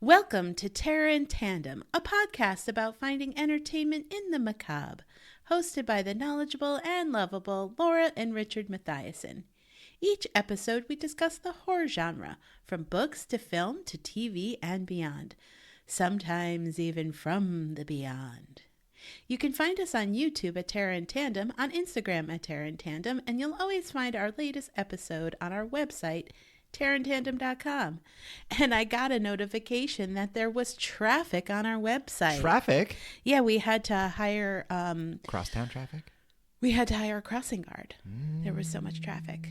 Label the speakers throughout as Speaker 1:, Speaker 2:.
Speaker 1: Welcome to Terror and Tandem, a podcast about finding entertainment in the macabre, hosted by the knowledgeable and lovable Laura and Richard Mathiasen. Each episode we discuss the horror genre, from books to film to TV and beyond, sometimes even from the beyond. You can find us on YouTube at Terror and Tandem, on Instagram at Terror and Tandem, and you'll always find our latest episode on our website, terrorandtandem.com. And I got a notification that there was traffic on our website.
Speaker 2: Traffic?
Speaker 1: Yeah, we had to hire
Speaker 2: Crosstown traffic?
Speaker 1: we had to hire a crossing guard. There was so much traffic.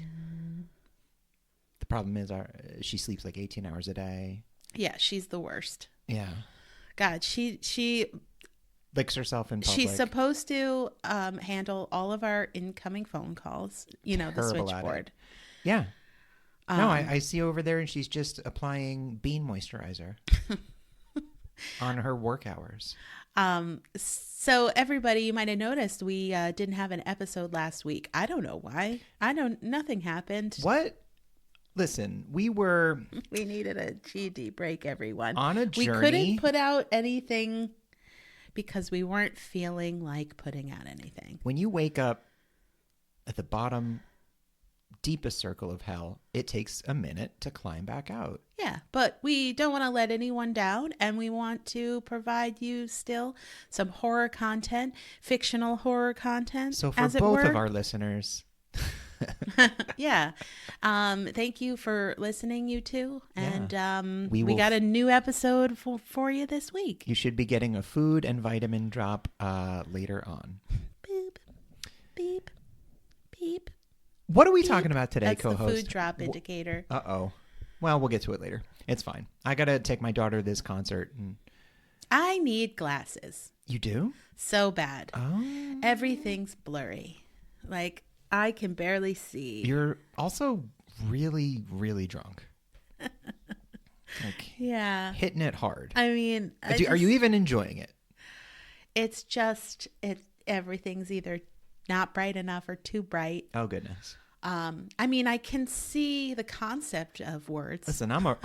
Speaker 2: The problem is she sleeps like 18 hours a day.
Speaker 1: Yeah, she's the worst.
Speaker 2: Yeah.
Speaker 1: God, she
Speaker 2: Licks herself in public.
Speaker 1: she's supposed to handle all of our incoming phone calls, the
Speaker 2: Terrible at it.
Speaker 1: switchboard.
Speaker 2: Yeah. No, I see over there and she's just applying bean moisturizer on her work hours.
Speaker 1: So everybody, you might have noticed we didn't have an episode last week. I don't know why. Nothing happened.
Speaker 2: What? Listen, we
Speaker 1: needed a GD break, everyone.
Speaker 2: on a journey.
Speaker 1: We couldn't put out anything because we weren't feeling like putting out anything.
Speaker 2: When you wake up at the bottom, deepest circle of hell, it takes a minute to climb back out.
Speaker 1: Yeah, but we don't want to let anyone down, and we want to provide you still some horror content, fictional horror content.
Speaker 2: So for
Speaker 1: as it
Speaker 2: both
Speaker 1: were.
Speaker 2: of our listeners,
Speaker 1: Yeah. Thank you for listening, you two. And
Speaker 2: We
Speaker 1: we
Speaker 2: will
Speaker 1: got a new episode for you this week.
Speaker 2: you should be getting a food and vitamin drop later on.
Speaker 1: Beep, beep, beep.
Speaker 2: What are we talking about today,
Speaker 1: That's
Speaker 2: co-host?
Speaker 1: the food drop indicator.
Speaker 2: Uh-oh. Well, we'll get to it later. It's fine. I got to take my daughter to this concert. And...
Speaker 1: I need glasses.
Speaker 2: You do?
Speaker 1: So bad.
Speaker 2: Oh.
Speaker 1: Everything's blurry. Like, I can barely see.
Speaker 2: You're also really, really drunk. Like,
Speaker 1: Yeah.
Speaker 2: hitting it hard.
Speaker 1: I mean,
Speaker 2: Are you even enjoying it?
Speaker 1: It's just, everything's either not bright enough or too bright.
Speaker 2: Oh, goodness.
Speaker 1: I mean, I can see the concept of words.
Speaker 2: Listen, I'm a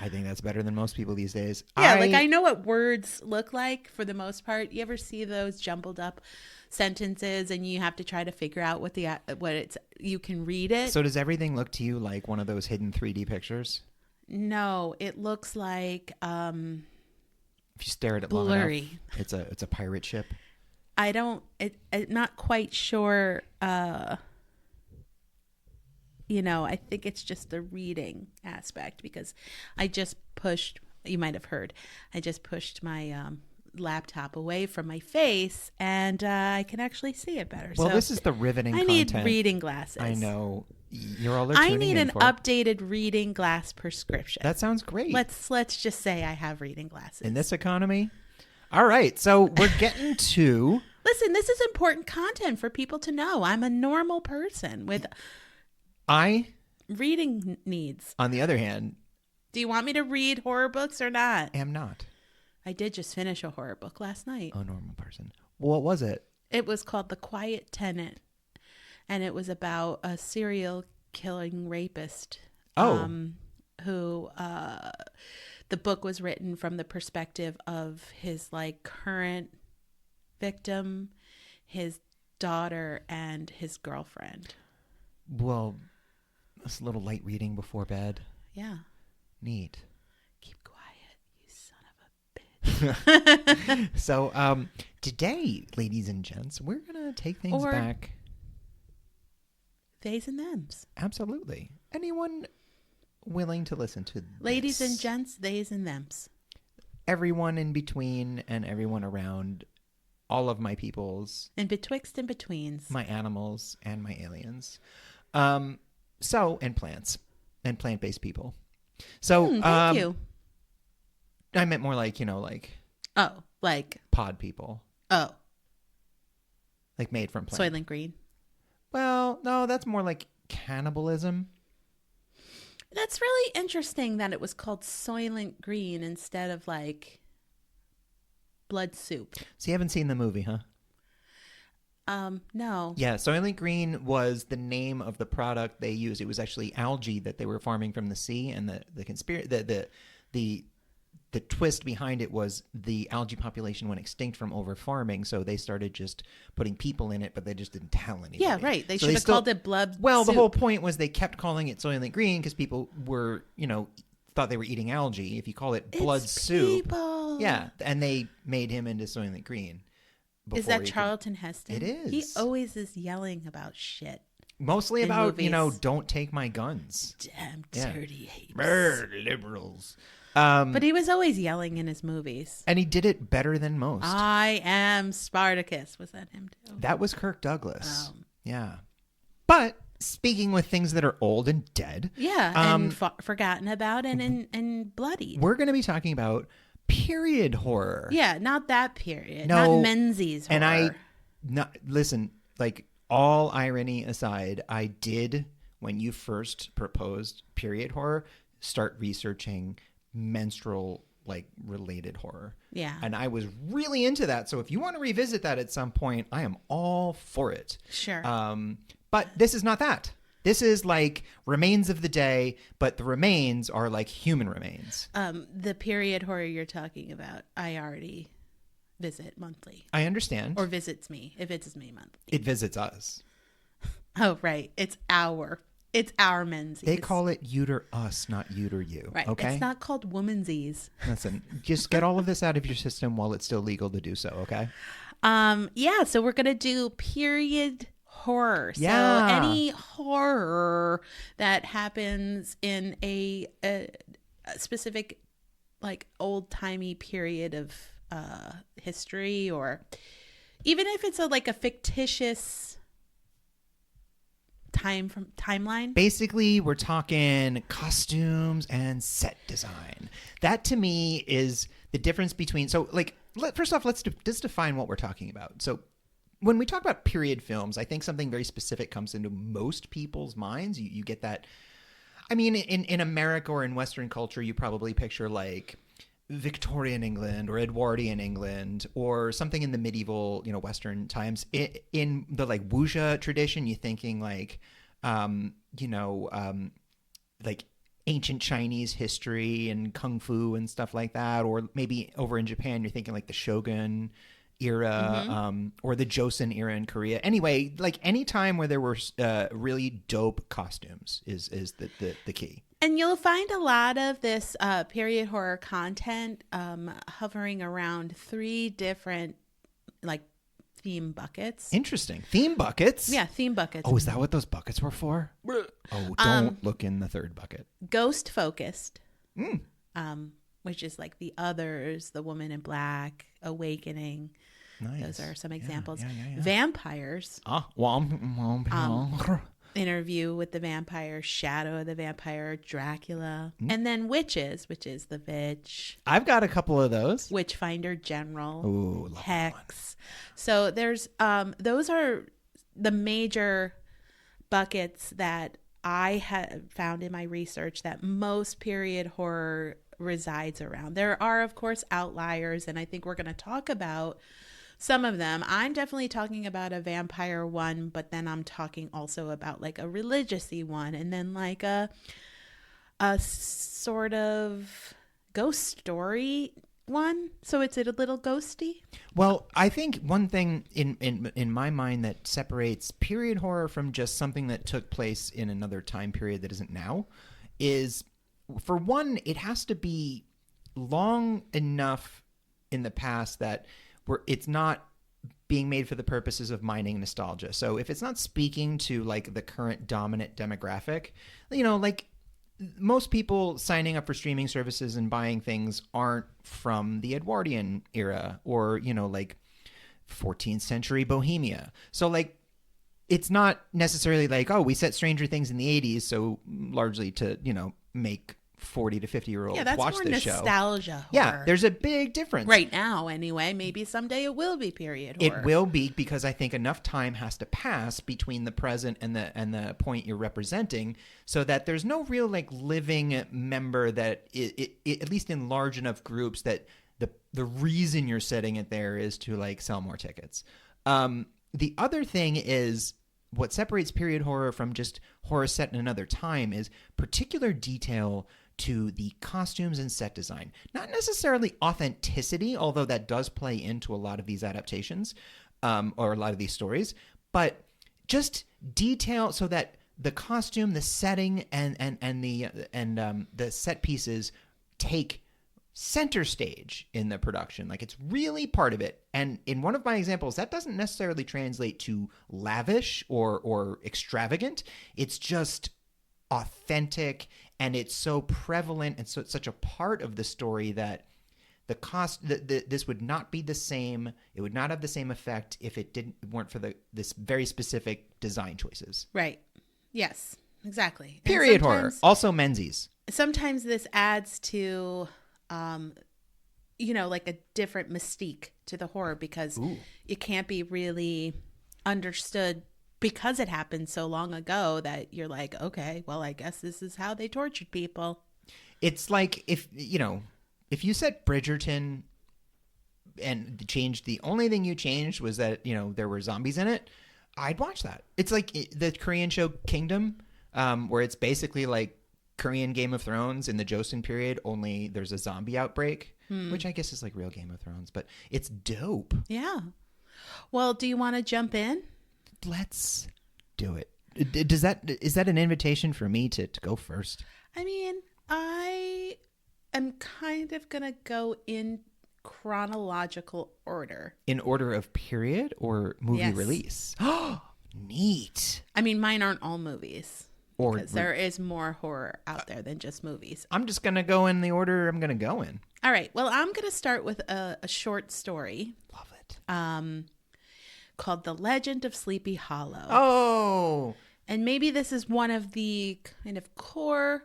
Speaker 2: I think that's better than most people these days.
Speaker 1: Yeah, I know what words look like for the most part. You ever see those jumbled up sentences and you have to try to figure out what you can read it?
Speaker 2: So does everything look to you like one of those hidden 3D pictures?
Speaker 1: No, it looks like
Speaker 2: If you stare at it long
Speaker 1: blurry.
Speaker 2: enough, it's a pirate ship.
Speaker 1: I'm not quite sure. I think it's just the reading aspect because I just pushed, you might have heard, I just pushed my laptop away from my face and I can actually see it better.
Speaker 2: Well,
Speaker 1: so
Speaker 2: this is the riveting
Speaker 1: I
Speaker 2: content.
Speaker 1: need reading glasses.
Speaker 2: I know. You're all
Speaker 1: I
Speaker 2: tuning
Speaker 1: need
Speaker 2: in
Speaker 1: an
Speaker 2: for.
Speaker 1: updated reading glass prescription.
Speaker 2: That sounds great.
Speaker 1: Let's just say I have reading glasses.
Speaker 2: In this economy? All right. So we're getting to...
Speaker 1: Listen, this is important content for people to know. I'm a normal person with reading needs.
Speaker 2: On the other hand,
Speaker 1: Do you want me to read horror books or not?
Speaker 2: am not
Speaker 1: I did just finish a horror book last night.
Speaker 2: a normal person. What was it?
Speaker 1: It was called The Quiet Tenant, and it was about a serial killing rapist.
Speaker 2: Oh.
Speaker 1: Who the book was written from the perspective of his current victim, his daughter, and his girlfriend.
Speaker 2: Well, it's a little light reading before bed.
Speaker 1: Yeah.
Speaker 2: Neat.
Speaker 1: Keep quiet, you son of a bitch.
Speaker 2: So today, ladies and gents, we're going to take things
Speaker 1: Or-
Speaker 2: back.
Speaker 1: Theys and thems.
Speaker 2: Absolutely. Anyone willing to listen to
Speaker 1: Ladies
Speaker 2: this?
Speaker 1: and gents, theys and thems.
Speaker 2: Everyone in between and everyone around, all of my peoples,
Speaker 1: And betwixt and betweens.
Speaker 2: my animals and my aliens. And plants and plant-based people. So
Speaker 1: Thank you.
Speaker 2: I meant more like
Speaker 1: Oh,
Speaker 2: pod people, like made from plants.
Speaker 1: Soylent Green.
Speaker 2: Well, no, that's more like cannibalism.
Speaker 1: That's really interesting that it was called Soylent Green instead of blood soup.
Speaker 2: So you haven't seen the movie, huh?
Speaker 1: No.
Speaker 2: Yeah, Soylent Green was the name of the product they used. It was actually algae that they were farming from the sea, and the twist behind it was the algae population went extinct from over farming, so they started just putting people in it, but they just didn't tell anybody.
Speaker 1: Yeah, right. They should have called it blood
Speaker 2: Well,
Speaker 1: soup.
Speaker 2: the whole point was they kept calling it Soylent Green because people were, thought they were eating algae. If you call it blood soup.
Speaker 1: People.
Speaker 2: Yeah, and they made him into Soylent Green.
Speaker 1: Is that Charlton Heston?
Speaker 2: It is.
Speaker 1: He always is yelling about shit.
Speaker 2: Mostly about,
Speaker 1: movies.
Speaker 2: Don't take my guns.
Speaker 1: Damn dirty apes.
Speaker 2: Liberals.
Speaker 1: But he was always yelling in his movies.
Speaker 2: And he did it better than most.
Speaker 1: I am Spartacus. Was that him too?
Speaker 2: That was Kirk Douglas. Yeah. But speaking with things that are old and dead.
Speaker 1: Yeah, and forgotten about and bloody.
Speaker 2: We're going to be talking about period horror.
Speaker 1: Yeah, not that period.
Speaker 2: No,
Speaker 1: not Menzies horror.
Speaker 2: And listen, like all irony aside, I did, when you first proposed period horror, start researching menstrual related horror.
Speaker 1: Yeah.
Speaker 2: And I was really into that. So if you want to revisit that at some point, I am all for it.
Speaker 1: Sure.
Speaker 2: But this is not that. This is like remains of the day, but the remains are like human remains.
Speaker 1: The period horror you're talking about, I already visit monthly.
Speaker 2: I understand.
Speaker 1: Or visits me. It visits me monthly.
Speaker 2: It visits us.
Speaker 1: Oh, right. It's our Menzies.
Speaker 2: They call it uter us, not uter you.
Speaker 1: Right.
Speaker 2: Okay.
Speaker 1: It's not called womansies.
Speaker 2: Listen, just get all of this out of your system while it's still legal to do so. Okay.
Speaker 1: Yeah. So we're gonna do period horror.
Speaker 2: Yeah.
Speaker 1: So any horror that happens in a specific old-timey period of history, or even if it's a fictitious timeline.
Speaker 2: Basically, we're talking costumes and set design. That to me is the difference between. So first off, let's just define what we're talking about. So when we talk about period films, I think something very specific comes into most people's minds. You get that. I mean, in America or in Western culture, you probably picture Victorian England or Edwardian England or something in the medieval, Western times. In the wuxia tradition, you're thinking ancient Chinese history and kung fu and stuff like that. Or maybe over in Japan, you're thinking the Shogun era, or the Joseon era in Korea. Anyway, any time where there were really dope costumes is the key.
Speaker 1: And you'll find a lot of this period horror content hovering around 3 different theme buckets.
Speaker 2: Interesting. Theme buckets?
Speaker 1: Yeah, theme buckets.
Speaker 2: Oh, is that what those buckets were for? Oh, don't look in the third bucket.
Speaker 1: Ghost focused, which is the Others, The Woman in Black, Awakening.
Speaker 2: Nice.
Speaker 1: Those are some examples.
Speaker 2: Yeah.
Speaker 1: Vampires.
Speaker 2: Well,
Speaker 1: Interview with the Vampire, Shadow of the Vampire, Dracula, and then Witches, which is The Witch.
Speaker 2: I've got a couple of those.
Speaker 1: Witchfinder General.
Speaker 2: Ooh, love
Speaker 1: Hex. So there's those are the major buckets that I have found in my research that most period horror resides around. There are, of course, outliers, and I think we're going to talk about some of them. I'm definitely talking about a vampire one, but then I'm talking also about a religious-y one, and then a sort of ghost story one. So it's a little ghosty.
Speaker 2: Well, I think one thing in my mind that separates period horror from just something that took place in another time period that isn't now is, for one, it has to be long enough in the past that it's not being made for the purposes of mining nostalgia. So if it's not speaking to the current dominant demographic, most people signing up for streaming services and buying things aren't from the Edwardian era or, 14th century Bohemia. So it's not necessarily oh, we set Stranger Things in the 80s, so largely to, make 40 to 50-year-olds watch this show.
Speaker 1: Yeah, that's more nostalgia horror.
Speaker 2: Yeah, there's a big difference.
Speaker 1: Right now, anyway. Maybe someday it will be period horror.
Speaker 2: It will be, because I think enough time has to pass between the present and the point you're representing, so that there's no real living member that it at least in large enough groups that the reason you're setting it there is to sell more tickets. The other thing is what separates period horror from just horror set in another time is particular detail to the costumes and set design. Not necessarily authenticity, although that does play into a lot of these adaptations or a lot of these stories, but just detail so that the costume, the setting, and the set pieces take center stage in the production. Like, it's really part of it. And in one of my examples, that doesn't necessarily translate to lavish or extravagant. It's just authentic, and it's so prevalent and so it's such a part of the story that this would not be the same. It would not have the same effect if it weren't for this very specific design choices.
Speaker 1: Right. Yes, exactly.
Speaker 2: Period horror. Also Menzies.
Speaker 1: Sometimes this adds to, like a different mystique to the horror because it can't be really understood because it happened so long ago that you're like, okay, well, I guess this is how they tortured people. It's
Speaker 2: like if you set Bridgerton and the only thing you changed was that, there were zombies in it, I'd watch that. It's like the Korean show Kingdom, where it's basically like Korean Game of Thrones in the Joseon period, only there's a zombie outbreak, which I guess is like real Game of Thrones, but it's dope.
Speaker 1: Yeah. Well, do you want to jump in?
Speaker 2: Let's do it. Is that an invitation for me to go first?
Speaker 1: I mean, I am kind of going to go in chronological order.
Speaker 2: In order of period or movie release? Oh, neat.
Speaker 1: I mean, mine aren't all movies. Because there is more horror out there than just movies.
Speaker 2: I'm just going to go in the order I'm going to go in.
Speaker 1: All right. Well, I'm going to start with a short story.
Speaker 2: Love it.
Speaker 1: Called The Legend of Sleepy Hollow.
Speaker 2: Oh.
Speaker 1: And maybe this is one of the kind of core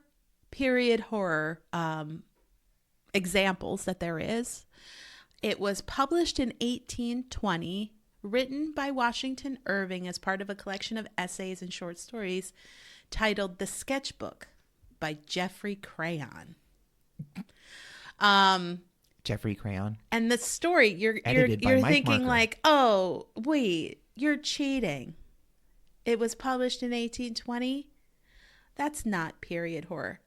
Speaker 1: period horror examples that there is. It was published in 1820, written by Washington Irving as part of a collection of essays and short stories titled The Sketchbook by Geoffrey Crayon.
Speaker 2: Geoffrey Crayon.
Speaker 1: And the story, you're thinking like, oh, wait, you're cheating. It was published in 1820? That's not period horror.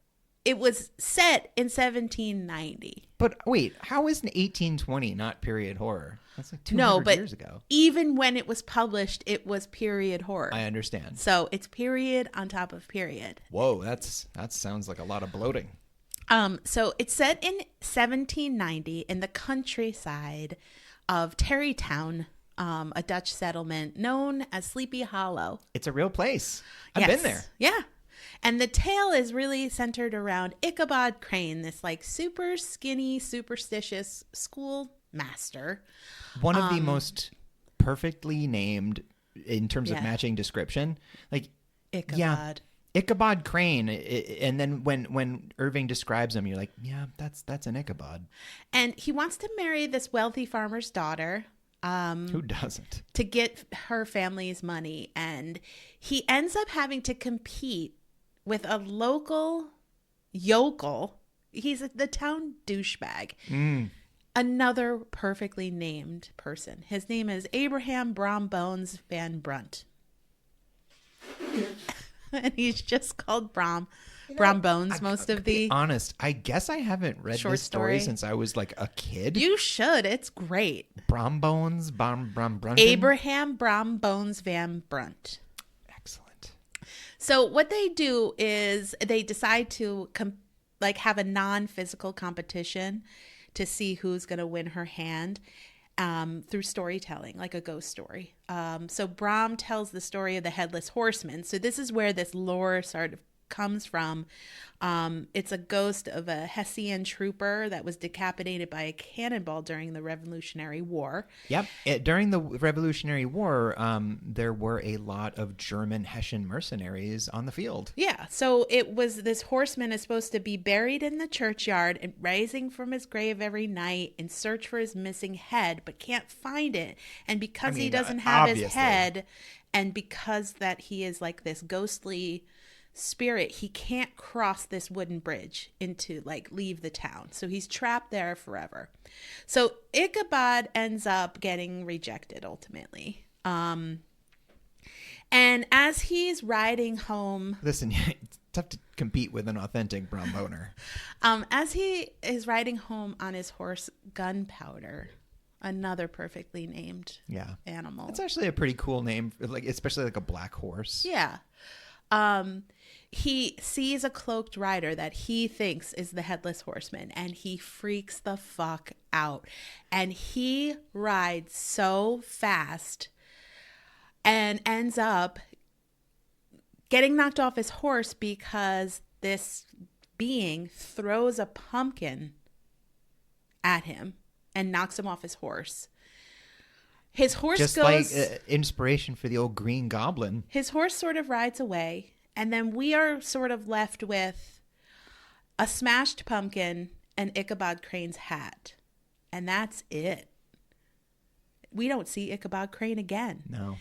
Speaker 1: It was set in 1790.
Speaker 2: But wait, how is 1820 not period horror? That's like 200 years ago.
Speaker 1: Even when it was published, it was period horror.
Speaker 2: I understand.
Speaker 1: So it's period on top of period.
Speaker 2: Whoa, that sounds like a lot of bloating.
Speaker 1: So it's set in 1790 in the countryside of Terrytown, a Dutch settlement known as Sleepy Hollow.
Speaker 2: It's a real place. I've been there.
Speaker 1: Yeah. And the tale is really centered around Ichabod Crane, this like super skinny, superstitious schoolmaster.
Speaker 2: One of the most perfectly named in terms of matching description. Like
Speaker 1: Ichabod.
Speaker 2: Yeah, Ichabod Crane. And then when Irving describes him, you're like, yeah, that's an Ichabod.
Speaker 1: And he wants to marry this wealthy farmer's daughter.
Speaker 2: Who doesn't?
Speaker 1: To get her family's money. And he ends up having to compete with a local yokel. He's the town douchebag. Another perfectly named person. His name is Abraham Brombones Van Brunt. And he's just called Brombones most of the...
Speaker 2: honest, I guess I haven't read this story since I was like a kid.
Speaker 1: You should. It's great.
Speaker 2: Brombones, Brunt.
Speaker 1: Abraham Brombones Van Brunt.
Speaker 2: Excellent.
Speaker 1: So what they do is they decide to have a non-physical competition to see who's going to win her hand through storytelling, like a ghost story. So Brom tells the story of the Headless Horseman. So this is where this lore sort of comes from. It's a ghost of a Hessian trooper that was decapitated by a cannonball during the Revolutionary War.
Speaker 2: Yep. During the Revolutionary War, there were a lot of German Hessian mercenaries on the field.
Speaker 1: Yeah. So this horseman is supposed to be buried in the churchyard and rising from his grave every night in search for his missing head, but can't find it. And because he doesn't have his head, and because that he is like this ghostly spirit, he can't cross this wooden bridge into leave the town, so he's trapped there forever. So Ichabod ends up getting rejected ultimately, And as he's riding home...
Speaker 2: Listen, it's tough to compete with an authentic Bram Boner.
Speaker 1: As he is riding home on his horse, Gunpowder, another perfectly named animal.
Speaker 2: It's actually a pretty cool name, like especially like a black horse.
Speaker 1: Yeah. He sees a cloaked rider that he thinks is the Headless Horseman, and he freaks the fuck out. And he rides so fast and ends up getting knocked off his horse because this being throws a pumpkin at him and knocks him off his horse. His horse
Speaker 2: just
Speaker 1: goes...
Speaker 2: like inspiration for the old Green Goblin.
Speaker 1: His horse sort of rides away, and then we are sort of left with a smashed pumpkin and Ichabod Crane's hat. And that's it. We don't see Ichabod Crane again.
Speaker 2: No.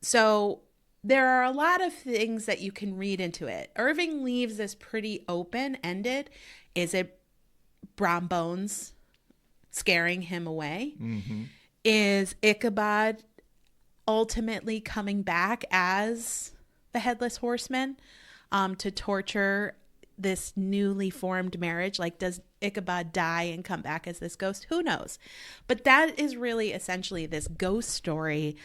Speaker 1: So there are a lot of things that you can read into it. Irving leaves this pretty open-ended. Is it Brom Bones scaring him away?
Speaker 2: Mm-hmm.
Speaker 1: Is Ichabod ultimately coming back as the Headless Horseman to torture this newly formed marriage? Like, does Ichabod die and come back as this ghost? Who knows? But that is really essentially this ghost story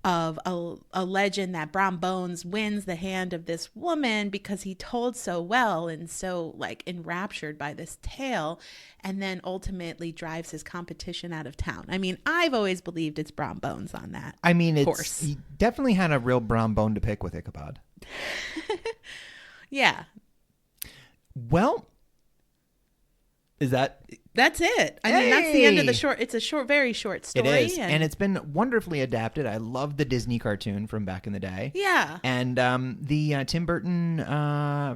Speaker 1: of a legend that Brom Bones wins the hand of this woman because he told so well and so like enraptured by this tale, and then ultimately drives his competition out of town. I mean, I've always believed it's Brom Bones on that.
Speaker 2: I mean,
Speaker 1: horse.
Speaker 2: He definitely had a real Brom bone to pick with Ichabod.
Speaker 1: Yeah.
Speaker 2: Well,
Speaker 1: That's it. I mean, that's the end of the short. It's a very short story.
Speaker 2: It is. And it's been wonderfully adapted. I love the Disney cartoon from back in the day.
Speaker 1: Yeah.
Speaker 2: And the Tim Burton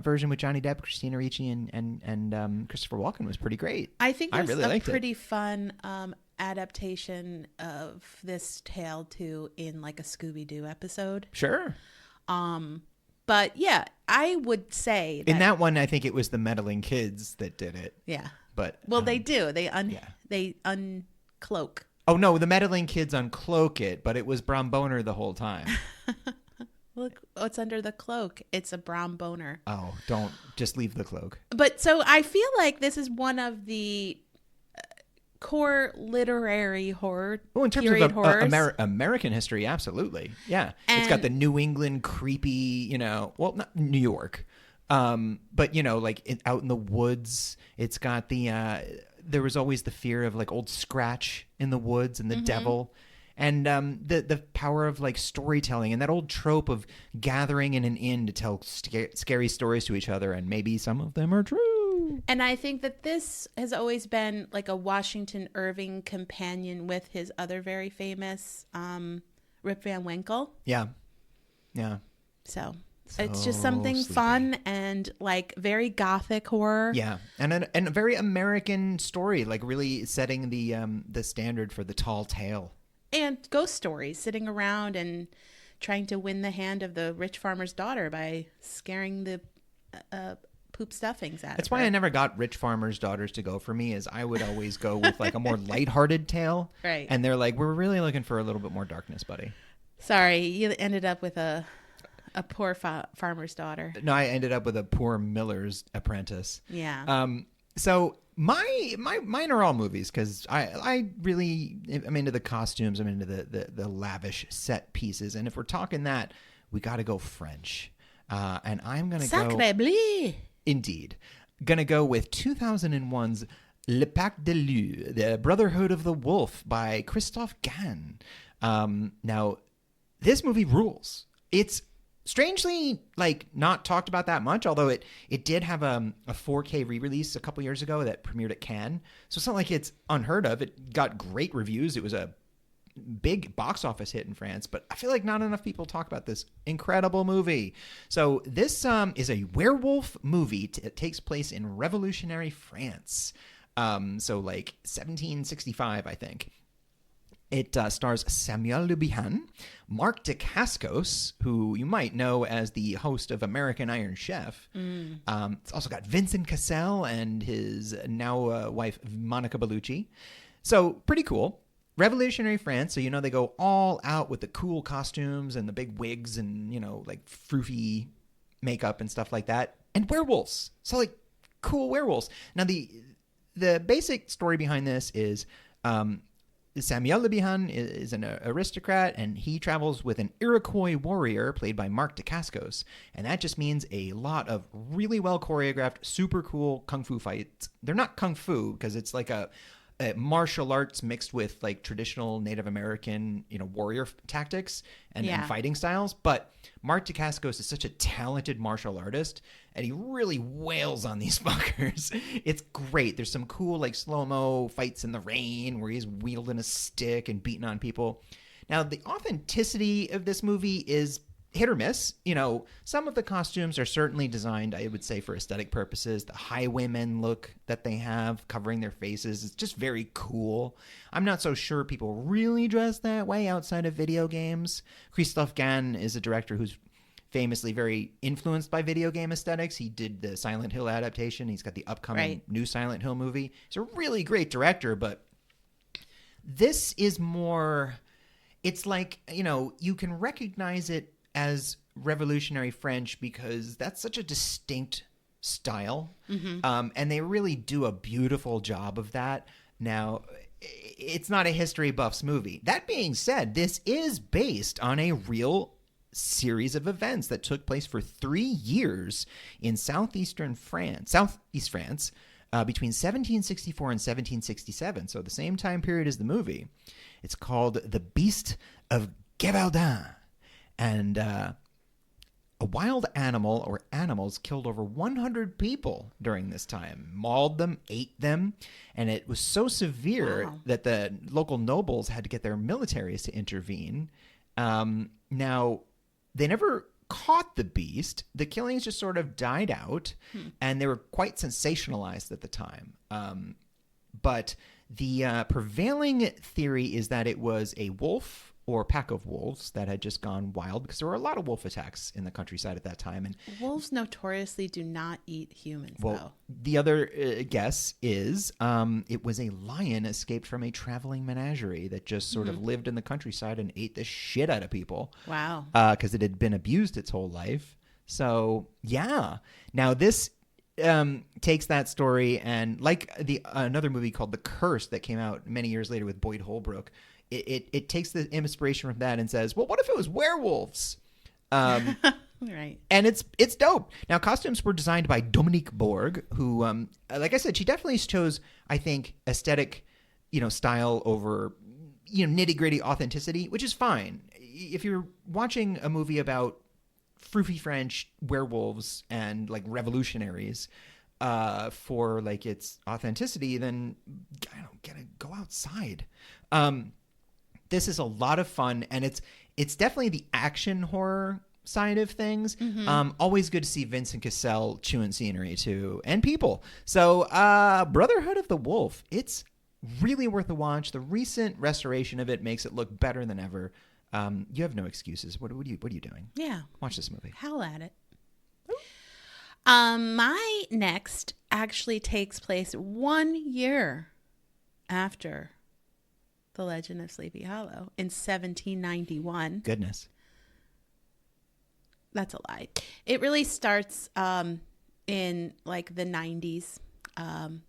Speaker 2: version with Johnny Depp, Christina Ricci, and Christopher Walken was pretty great.
Speaker 1: I think there's
Speaker 2: really
Speaker 1: a pretty fun adaptation of this tale too in like a Scooby-Doo episode.
Speaker 2: Sure.
Speaker 1: But yeah, I would say
Speaker 2: in that one, I think it was the meddling kids that did it.
Speaker 1: Yeah.
Speaker 2: But
Speaker 1: they do. They uncloak.
Speaker 2: Oh no, the meddling kids uncloak it, but it was Brom Boner the whole time.
Speaker 1: Look what's under the cloak. It's a Brom Boner.
Speaker 2: Oh, don't just leave the cloak.
Speaker 1: But so I feel like this is one of the core literary horror.
Speaker 2: Well, in terms of American history, absolutely. Yeah. It's got the New England creepy, well, not New York. But like out in the woods, it's got there was always the fear of like old Scratch in the woods and the devil, and the power of like storytelling and that old trope of gathering in an inn to tell scary stories to each other, and maybe some of them are true.
Speaker 1: And I think that this has always been like a Washington Irving companion with his other very famous Rip Van Winkle.
Speaker 2: Yeah.
Speaker 1: So it's just something fun and like very gothic horror.
Speaker 2: Yeah, and a very American story, like really setting the standard for the tall tale.
Speaker 1: And ghost stories, sitting around and trying to win the hand of the rich farmer's daughter by scaring the poop stuffings out of her.
Speaker 2: That's why I never got rich farmers' daughters to go for me, is I would always go with like a more lighthearted tale.
Speaker 1: Right.
Speaker 2: And they're like, we're really looking for a little bit more darkness, buddy.
Speaker 1: Sorry, you ended up with a poor farmer's daughter.
Speaker 2: No, I ended up with a poor miller's apprentice.
Speaker 1: Yeah.
Speaker 2: So mine are all movies because I really am into the costumes. I'm into the lavish set pieces. And if we're talking that, we got to go French. And I'm going to go...
Speaker 1: Sacré bleu.
Speaker 2: Indeed. Going to go with 2001's Le Pacte de Loup, The Brotherhood of the Wolf by Christophe Gans. Now, this movie rules. It's strangely like not talked about that much, although it did have a 4K re-release a couple years ago that premiered at Cannes. So it's not like it's unheard of. It got great reviews. It was a big box office hit in France, but I feel like not enough people talk about this incredible movie. So this is a werewolf movie. It takes place in Revolutionary France. So like 1765, I think. It stars Samuel Le Bihan, Mark Dacascos, who you might know as the host of American Iron Chef. It's also got Vincent Cassel and his now wife, Monica Bellucci. So pretty cool. revolutionary France. So, they go all out with the cool costumes and the big wigs and, like froofy makeup and stuff like that. And werewolves. So, like, cool werewolves. Now, the basic story behind this is Samuel Le Bihan is an aristocrat, and he travels with an Iroquois warrior played by Mark Dacascos. And that just means a lot of really well choreographed, super cool kung fu fights. They're not kung fu because it's like a martial arts mixed with like traditional Native American, warrior tactics and fighting styles. But Mark Dacascos is such a talented martial artist, and he really wails on these fuckers. It's great. There's some cool like slow-mo fights in the rain where he's wielding a stick and beating on people. Now, the authenticity of this movie is hit or miss. Some of the costumes are certainly designed, I would say, for aesthetic purposes. The highwaymen look that they have covering their faces is just very cool. I'm not so sure people really dress that way outside of video games. Christophe Gans is a director who's famously very influenced by video game aesthetics. He did the Silent Hill adaptation. He's got the upcoming new Silent Hill movie. He's a really great director, but this is more, it's like, you can recognize it as revolutionary French because that's such a distinct style. And they really do a beautiful job of that. Now, it's not a history buffs movie. That being said, this is based on a real series of events that took place for 3 years in southeast France, between 1764 and 1767. So the same time period as the movie. It's called The Beast of Gévaudan. And a wild animal or animals killed over 100 people during this time, mauled them, ate them. And it was so severe that the local nobles had to get their militaries to intervene. Now, they never caught the beast. The killings just sort of died out, and they were quite sensationalized at the time. But the prevailing theory is that it was a wolf or pack of wolves that had just gone wild, because there were a lot of wolf attacks in the countryside at that time. And
Speaker 1: wolves notoriously do not eat humans,
Speaker 2: though. The other guess is it was a lion escaped from a traveling menagerie that just sort of lived in the countryside and ate the shit out of people.
Speaker 1: Wow.
Speaker 2: Because it had been abused its whole life. So, yeah. Now, this takes that story and, like another movie called The Curse that came out many years later with Boyd Holbrook, it takes the inspiration from that and says, well, what if it was werewolves?
Speaker 1: Right.
Speaker 2: And it's dope. Now, costumes were designed by Dominique Borg, who, like I said, she definitely chose, I think, aesthetic, style over, nitty-gritty authenticity, which is fine. If you're watching a movie about froofy French werewolves and, like, revolutionaries for, like, its authenticity, then, gotta go outside. This is a lot of fun, and it's definitely the action horror side of things. Always good to see Vincent Cassel chewing scenery too, and people. So Brotherhood of the Wolf, it's really worth a watch. The recent restoration of it makes it look better than ever. You have no excuses. What are you doing?
Speaker 1: Yeah,
Speaker 2: watch this movie.
Speaker 1: Howl at it. My next actually takes place 1 year after The Legend of Sleepy Hollow in 1791.
Speaker 2: Goodness.
Speaker 1: That's a lie. It really starts in like the 90s.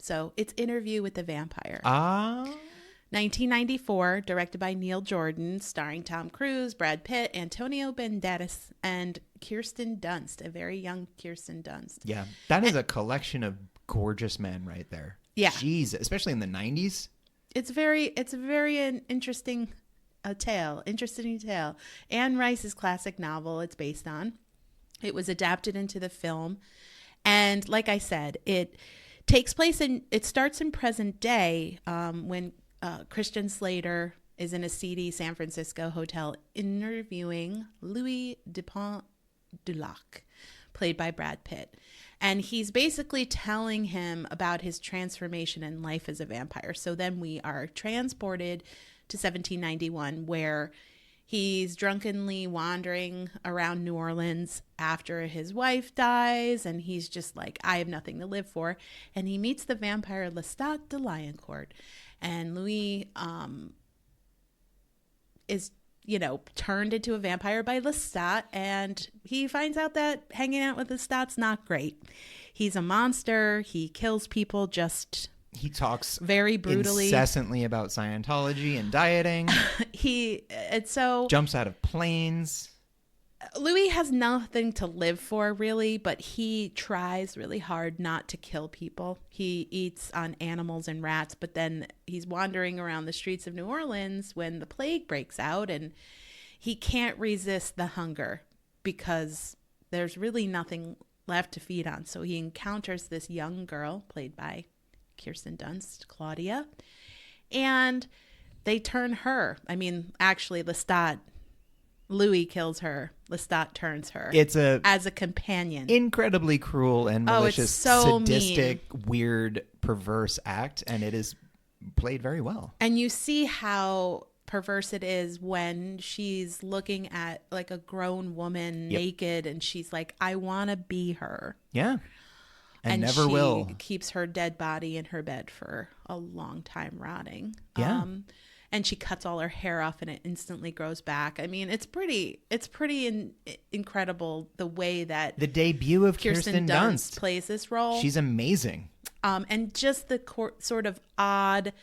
Speaker 1: So it's Interview with the Vampire. 1994, directed by Neil Jordan, starring Tom Cruise, Brad Pitt, Antonio Banderas, and Kirsten Dunst, a very young Kirsten Dunst.
Speaker 2: Yeah, that is a collection of gorgeous men right there.
Speaker 1: Yeah.
Speaker 2: Jeez, especially in the 90s.
Speaker 1: It's a very interesting tale. Anne Rice's classic novel it's based on. It was adapted into the film. And like I said, it starts in present day when Christian Slater is in a seedy San Francisco hotel interviewing Louis Dupont du Lac, played by Brad Pitt. And he's basically telling him about his transformation in life as a vampire. So then we are transported to 1791, where he's drunkenly wandering around New Orleans after his wife dies. And he's just like, I have nothing to live for. And he meets the vampire Lestat de Lioncourt. And Louis is, turned into a vampire by Lestat, and he finds out that hanging out with Lestat's not great. He's a monster. He kills people
Speaker 2: He talks
Speaker 1: very brutally,
Speaker 2: incessantly about Scientology and dieting. Jumps out of planes.
Speaker 1: Louis has nothing to live for, really, but he tries really hard not to kill people. He eats on animals and rats, but then he's wandering around the streets of New Orleans when the plague breaks out, and he can't resist the hunger because there's really nothing left to feed on. So he encounters this young girl played by Kirsten Dunst, Claudia, and they turn her. I mean, actually, Louis kills her. Lestat turns her. As a companion.
Speaker 2: Incredibly cruel and malicious,
Speaker 1: it's so
Speaker 2: sadistic, weird, perverse act, and it is played very well.
Speaker 1: And you see how perverse it is when she's looking at like a grown woman naked, and she's like, I want to be her.
Speaker 2: Yeah. And never
Speaker 1: she
Speaker 2: will.
Speaker 1: Keeps her dead body in her bed for a long time rotting.
Speaker 2: Yeah.
Speaker 1: And she cuts all her hair off and it instantly grows back. I mean, it's pretty incredible the way that
Speaker 2: the debut of Kirsten Dunst
Speaker 1: plays this role.
Speaker 2: She's amazing.
Speaker 1: And just the sort of odd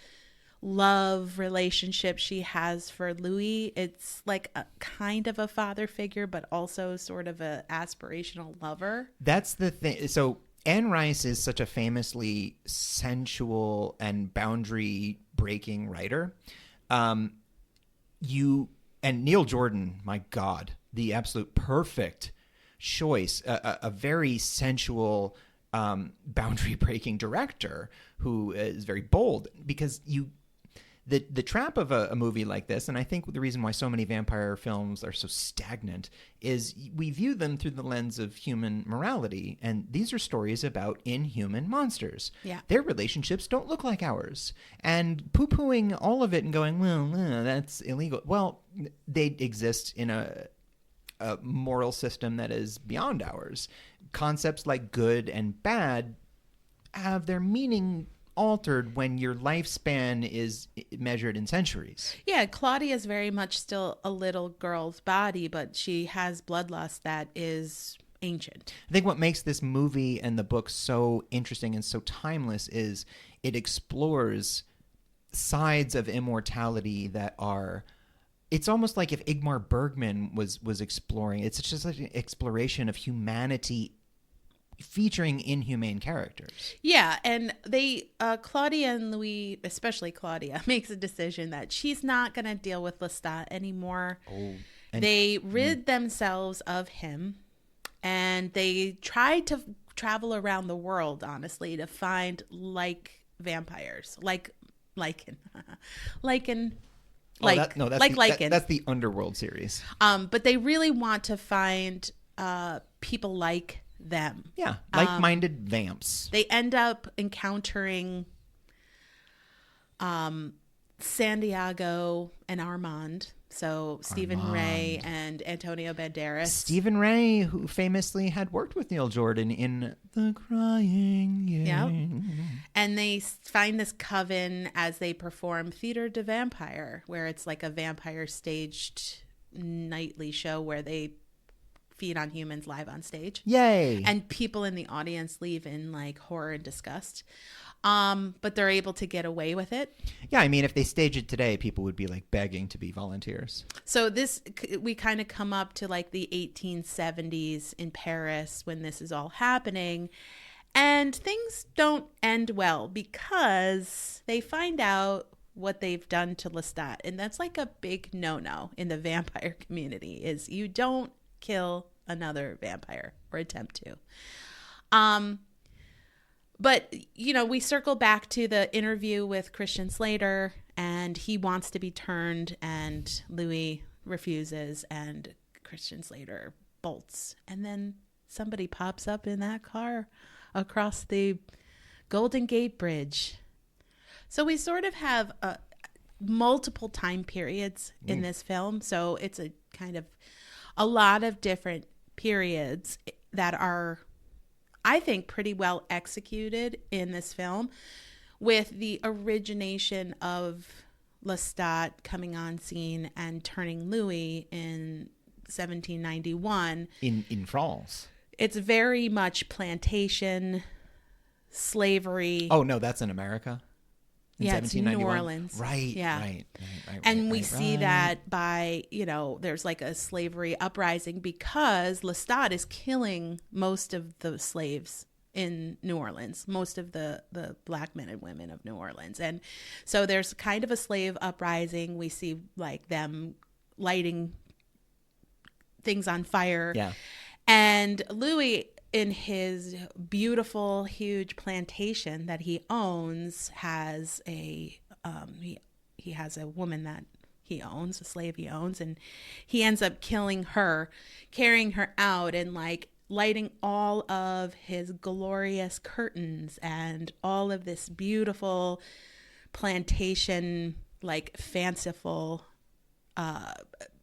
Speaker 1: love relationship she has for Louis. It's like a kind of a father figure, but also sort of a aspirational lover.
Speaker 2: That's the thing. So Anne Rice is such a famously sensual and boundary breaking writer. And Neil Jordan, my God, the absolute perfect choice, a very sensual, boundary breaking director who is very bold, because the trap of a movie like this, and I think the reason why so many vampire films are so stagnant, is we view them through the lens of human morality. And these are stories about inhuman monsters.
Speaker 1: Yeah.
Speaker 2: Their relationships don't look like ours. And poo-pooing all of it and going, well, that's illegal. Well, they exist in a moral system that is beyond ours. Concepts like good and bad have their meaning altered when your lifespan is measured in centuries.
Speaker 1: Yeah, Claudia is very much still a little girl's body, but she has bloodlust that is ancient.
Speaker 2: I think what makes this movie and the book so interesting and so timeless is it explores sides of immortality that are... It's almost like if Ingmar Bergman was exploring. It's just like an exploration of humanity featuring inhumane characters.
Speaker 1: Yeah, and Claudia and Louis, especially Claudia, makes a decision that she's not going to deal with Lestat anymore. They rid themselves of him, and they try to travel around the world, honestly, to find vampires, Lycan.
Speaker 2: That's the Underworld series.
Speaker 1: But they really want to find people like them.
Speaker 2: Yeah, like-minded vamps.
Speaker 1: They end up encountering Santiago and Armand. So Stephen Ray and Antonio Banderas.
Speaker 2: Stephen Ray, who famously had worked with Neil Jordan in The Crying Game.
Speaker 1: Yep. And they find this coven as they perform Theater de Vampire, where it's like a vampire staged nightly show where they feed on humans live on stage.
Speaker 2: Yay.
Speaker 1: And people in the audience leave in like horror and disgust. But they're able to get away with it.
Speaker 2: Yeah, I mean, if they stage it today, people would be like begging to be volunteers.
Speaker 1: So we kind of come up to like the 1870s in Paris when this is all happening. And things don't end well because they find out what they've done to Lestat. And that's like a big no-no in the vampire community, is you don't kill another vampire or attempt to. But, we circle back to the interview with Christian Slater, and he wants to be turned, and Louis refuses, and Christian Slater bolts. And then somebody pops up in that car across the Golden Gate Bridge. So we sort of have multiple time periods in this film. So it's a kind of a lot of different periods that are, I think, pretty well executed in this film, with the origination of Lestat coming on scene and turning Louis in 1791.
Speaker 2: In France.
Speaker 1: It's very much plantation, slavery.
Speaker 2: Oh, no, that's in America? In
Speaker 1: Yeah, it's New
Speaker 2: 1791?
Speaker 1: Orleans.
Speaker 2: Right,
Speaker 1: Yeah.
Speaker 2: right.
Speaker 1: And we see that by, there's like a slavery uprising because Lestat is killing most of the slaves in New Orleans, most of the black men and women of New Orleans. And so there's kind of a slave uprising. We see like them lighting things on fire.
Speaker 2: Yeah.
Speaker 1: And Louis, in his beautiful, huge plantation that he owns, has he has a woman that he owns, a slave he owns, and he ends up killing her, carrying her out, and like lighting all of his glorious curtains and all of this beautiful plantation, like fanciful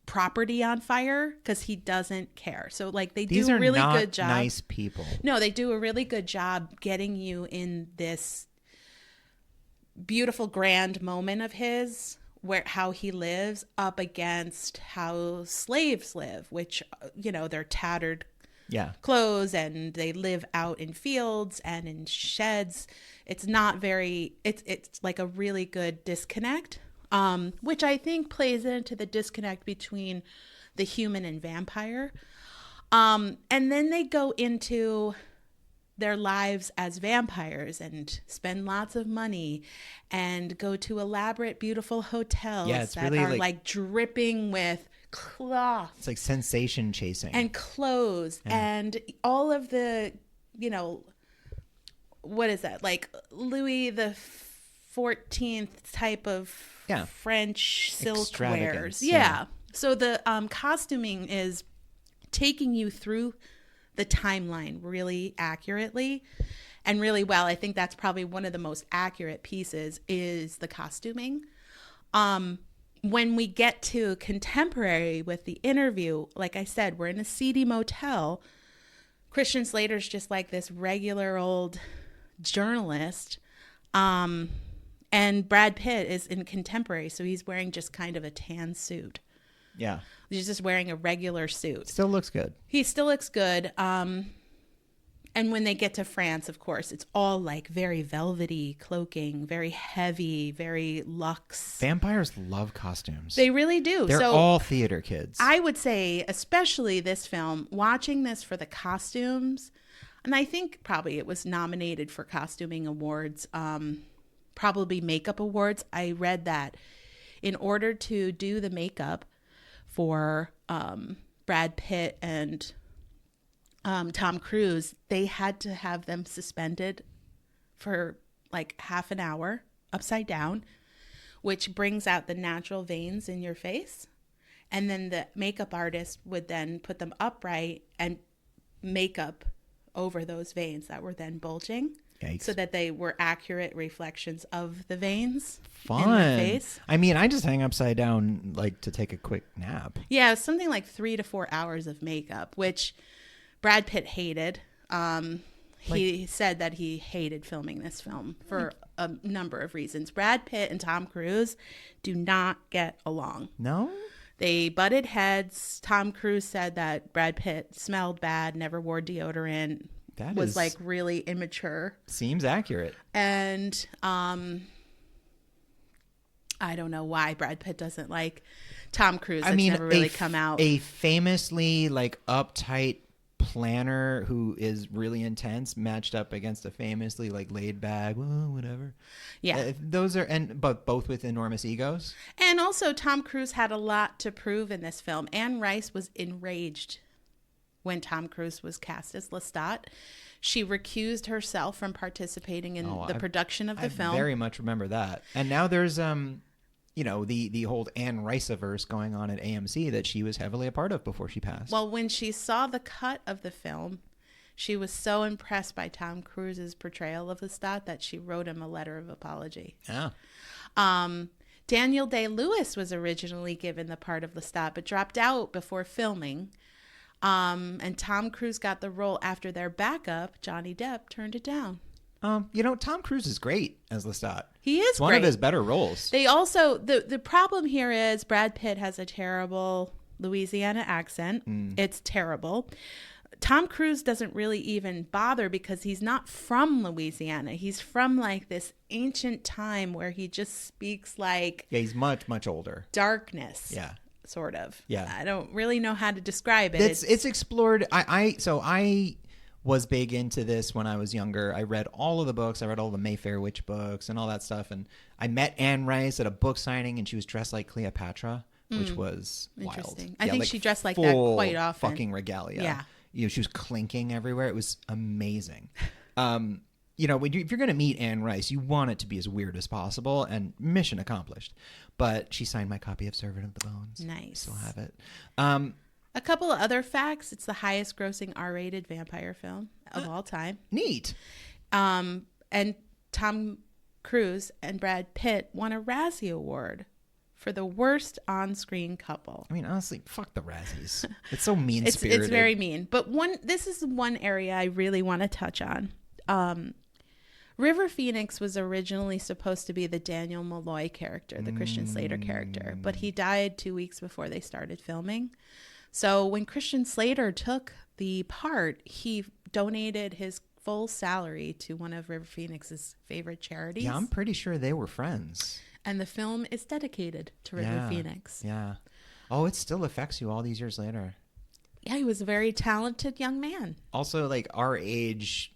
Speaker 1: property on fire because he doesn't care. So like
Speaker 2: These
Speaker 1: do a
Speaker 2: are
Speaker 1: really
Speaker 2: not
Speaker 1: good job.
Speaker 2: nice people.
Speaker 1: No, they do a really good job getting you in this beautiful grand moment of his where how he lives up against how slaves live, which they're tattered clothes and they live out in fields and in sheds. It's not very it's like a really good disconnect. Which I think plays into the disconnect between the human and vampire. And then they go into their lives as vampires and spend lots of money and go to elaborate, beautiful hotels that really are like dripping with cloth.
Speaker 2: It's like sensation chasing.
Speaker 1: And clothes and all of the, what is that? Like Louis the 14th type of French silk wares. Yeah. So the costuming is taking you through the timeline really accurately and really well. I think that's probably one of the most accurate pieces is the costuming. When we get to contemporary with the interview, like I said, we're in a seedy motel. Christian Slater's just like this regular old journalist. And Brad Pitt is in contemporary, so he's wearing just kind of a tan suit.
Speaker 2: Yeah.
Speaker 1: He's just wearing a regular suit.
Speaker 2: Still looks good.
Speaker 1: He still looks good. And when they get to France, of course, it's all like very velvety cloaking, very heavy, very luxe.
Speaker 2: Vampires love costumes.
Speaker 1: They really do.
Speaker 2: They're all theater kids.
Speaker 1: I would say, especially this film, watching this for the costumes, and I think probably it was nominated for costuming awards, probably makeup awards. I read that in order to do the makeup for Brad Pitt and Tom Cruise, they had to have them suspended for like half an hour upside down, which brings out the natural veins in your face. And then the makeup artist would then put them upright and makeup over those veins that were then bulging. Yikes. So that they were accurate reflections of the veins in the face.
Speaker 2: I mean, I just hang upside down like to take a quick nap.
Speaker 1: Yeah, something like 3 to 4 hours of makeup, which Brad Pitt hated. He said that he hated filming this film for a number of reasons. Brad Pitt and Tom Cruise do not get along.
Speaker 2: No?
Speaker 1: They butted heads. Tom Cruise said that Brad Pitt smelled bad, never wore deodorant. That was like really immature.
Speaker 2: Seems accurate.
Speaker 1: And I don't know why Brad Pitt doesn't like Tom Cruise. It's never really come out.
Speaker 2: A famously like uptight planner who is really intense matched up against a famously like laid back, well, whatever.
Speaker 1: Yeah.
Speaker 2: Those are, but both with enormous egos.
Speaker 1: And also Tom Cruise had a lot to prove in this film. Anne Rice was enraged when Tom Cruise was cast as Lestat. She recused herself from participating in the production of the film.
Speaker 2: I very much remember that. And now there's the whole Anne Rice-averse going on at AMC that she was heavily a part of before she passed.
Speaker 1: Well, when she saw the cut of the film, she was so impressed by Tom Cruise's portrayal of Lestat that she wrote him a letter of apology.
Speaker 2: Yeah.
Speaker 1: Daniel Day-Lewis was originally given the part of Lestat but dropped out before filming. And Tom Cruise got the role after their backup, Johnny Depp, turned it down.
Speaker 2: Tom Cruise is great as Lestat.
Speaker 1: He is
Speaker 2: It's one
Speaker 1: great.
Speaker 2: of his better roles.
Speaker 1: They also, the problem here is Brad Pitt has a terrible Louisiana accent. It's terrible. Tom Cruise doesn't really even bother because he's not from Louisiana. He's from like this ancient time where he just speaks like
Speaker 2: Yeah, he's much, much older.
Speaker 1: darkness.
Speaker 2: Yeah.
Speaker 1: Sort of.
Speaker 2: Yeah.
Speaker 1: I don't really know how to describe it.
Speaker 2: It's explored. I was big into this when I was younger. I read all of the books. I read all the Mayfair Witch books and all that stuff. And I met Anne Rice at a book signing, and she was dressed like Cleopatra, which was wild.
Speaker 1: Interesting. I think she dressed like that quite often.
Speaker 2: Fucking regalia.
Speaker 1: Yeah.
Speaker 2: She was clinking everywhere. It was amazing. If you're going to meet Anne Rice, you want it to be as weird as possible, and mission accomplished. But she signed my copy of Servant of the Bones.
Speaker 1: Nice.
Speaker 2: I still have it.
Speaker 1: A couple of other facts. It's the highest grossing R-rated vampire film of all time.
Speaker 2: Neat.
Speaker 1: And Tom Cruise and Brad Pitt won a Razzie Award for the worst on-screen couple.
Speaker 2: I mean, honestly, fuck the Razzies. It's so mean-spirited.
Speaker 1: It's very mean. But this is one area I really want to touch on. River Phoenix was originally supposed to be the Daniel Malloy character, the Christian Slater character, but he died 2 weeks before they started filming. So when Christian Slater took the part, he donated his full salary to one of River Phoenix's favorite charities.
Speaker 2: Yeah, I'm pretty sure they were friends.
Speaker 1: And the film is dedicated to River Phoenix.
Speaker 2: Yeah. Oh, it still affects you all these years later.
Speaker 1: Yeah, he was a very talented young man.
Speaker 2: Also, like, our age,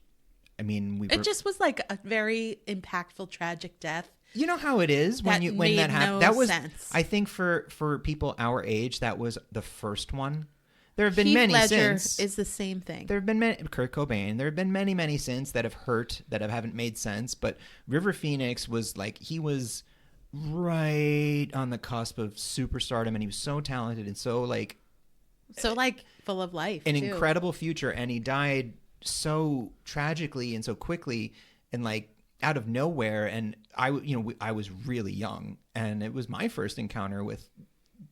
Speaker 2: I mean,
Speaker 1: it just was like a very impactful, tragic death.
Speaker 2: You know how it is when that happened.
Speaker 1: No
Speaker 2: that was
Speaker 1: sense.
Speaker 2: I think for people our age, that was the first one. There have been
Speaker 1: Heath
Speaker 2: many
Speaker 1: Ledger
Speaker 2: since.
Speaker 1: is the same thing.
Speaker 2: There have been many, Kurt Cobain. There have been many since that have hurt, that haven't made sense. But River Phoenix was like, he was right on the cusp of superstardom, and he was so talented and so
Speaker 1: full of life,
Speaker 2: an
Speaker 1: too.
Speaker 2: incredible future, and he died so tragically and so quickly and like out of nowhere. And I was really young, and it was my first encounter with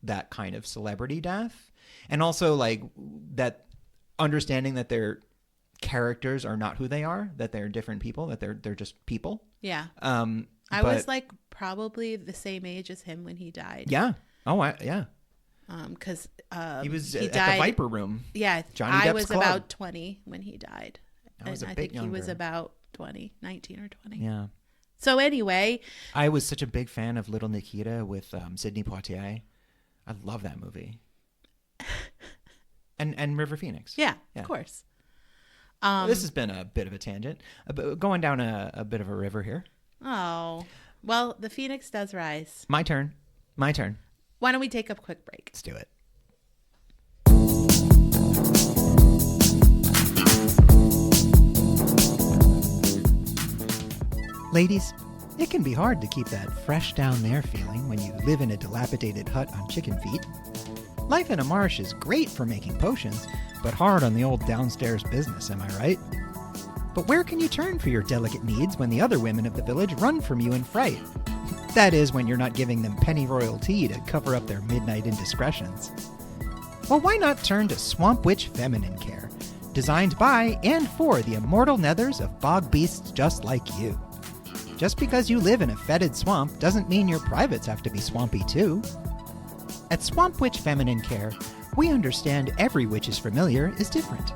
Speaker 2: that kind of celebrity death, and also like that understanding that their characters are not who they are, that they're different people, that they're just people.
Speaker 1: Yeah. I was like probably the same age as him when he died.
Speaker 2: Yeah. Oh, yeah.
Speaker 1: Because
Speaker 2: he was
Speaker 1: he
Speaker 2: at
Speaker 1: died,
Speaker 2: the Viper Room.
Speaker 1: Yeah,
Speaker 2: Johnny
Speaker 1: I
Speaker 2: Depp's
Speaker 1: was
Speaker 2: club.
Speaker 1: about 20 when he died.
Speaker 2: I was a
Speaker 1: and I
Speaker 2: bit
Speaker 1: think he was
Speaker 2: younger.
Speaker 1: about 19 or 20.
Speaker 2: Yeah.
Speaker 1: So anyway,
Speaker 2: I was such a big fan of Little Nikita with Sidney Poitier. I love that movie. and River Phoenix.
Speaker 1: yeah, of course.
Speaker 2: This has been a bit of a tangent, going down a bit of a river here.
Speaker 1: Oh, well, the Phoenix does rise.
Speaker 2: My turn.
Speaker 1: Why don't we take a quick break?
Speaker 2: Let's do it. Ladies, it can be hard to keep that fresh down there feeling when you live in a dilapidated hut on chicken feet. Life in a marsh is great for making potions, but hard on the old downstairs business, am I right? But where can you turn for your delicate needs when the other women of the village run from you in fright? That is, when you're not giving them pennyroyal tea to cover up their midnight indiscretions. Well, why not turn to Swamp Witch Feminine Care, designed by and for the immortal nethers of bog beasts just like you. Just because you live in a fetid swamp doesn't mean your privates have to be swampy too. At Swamp Witch Feminine Care, we understand every witch's familiar is different,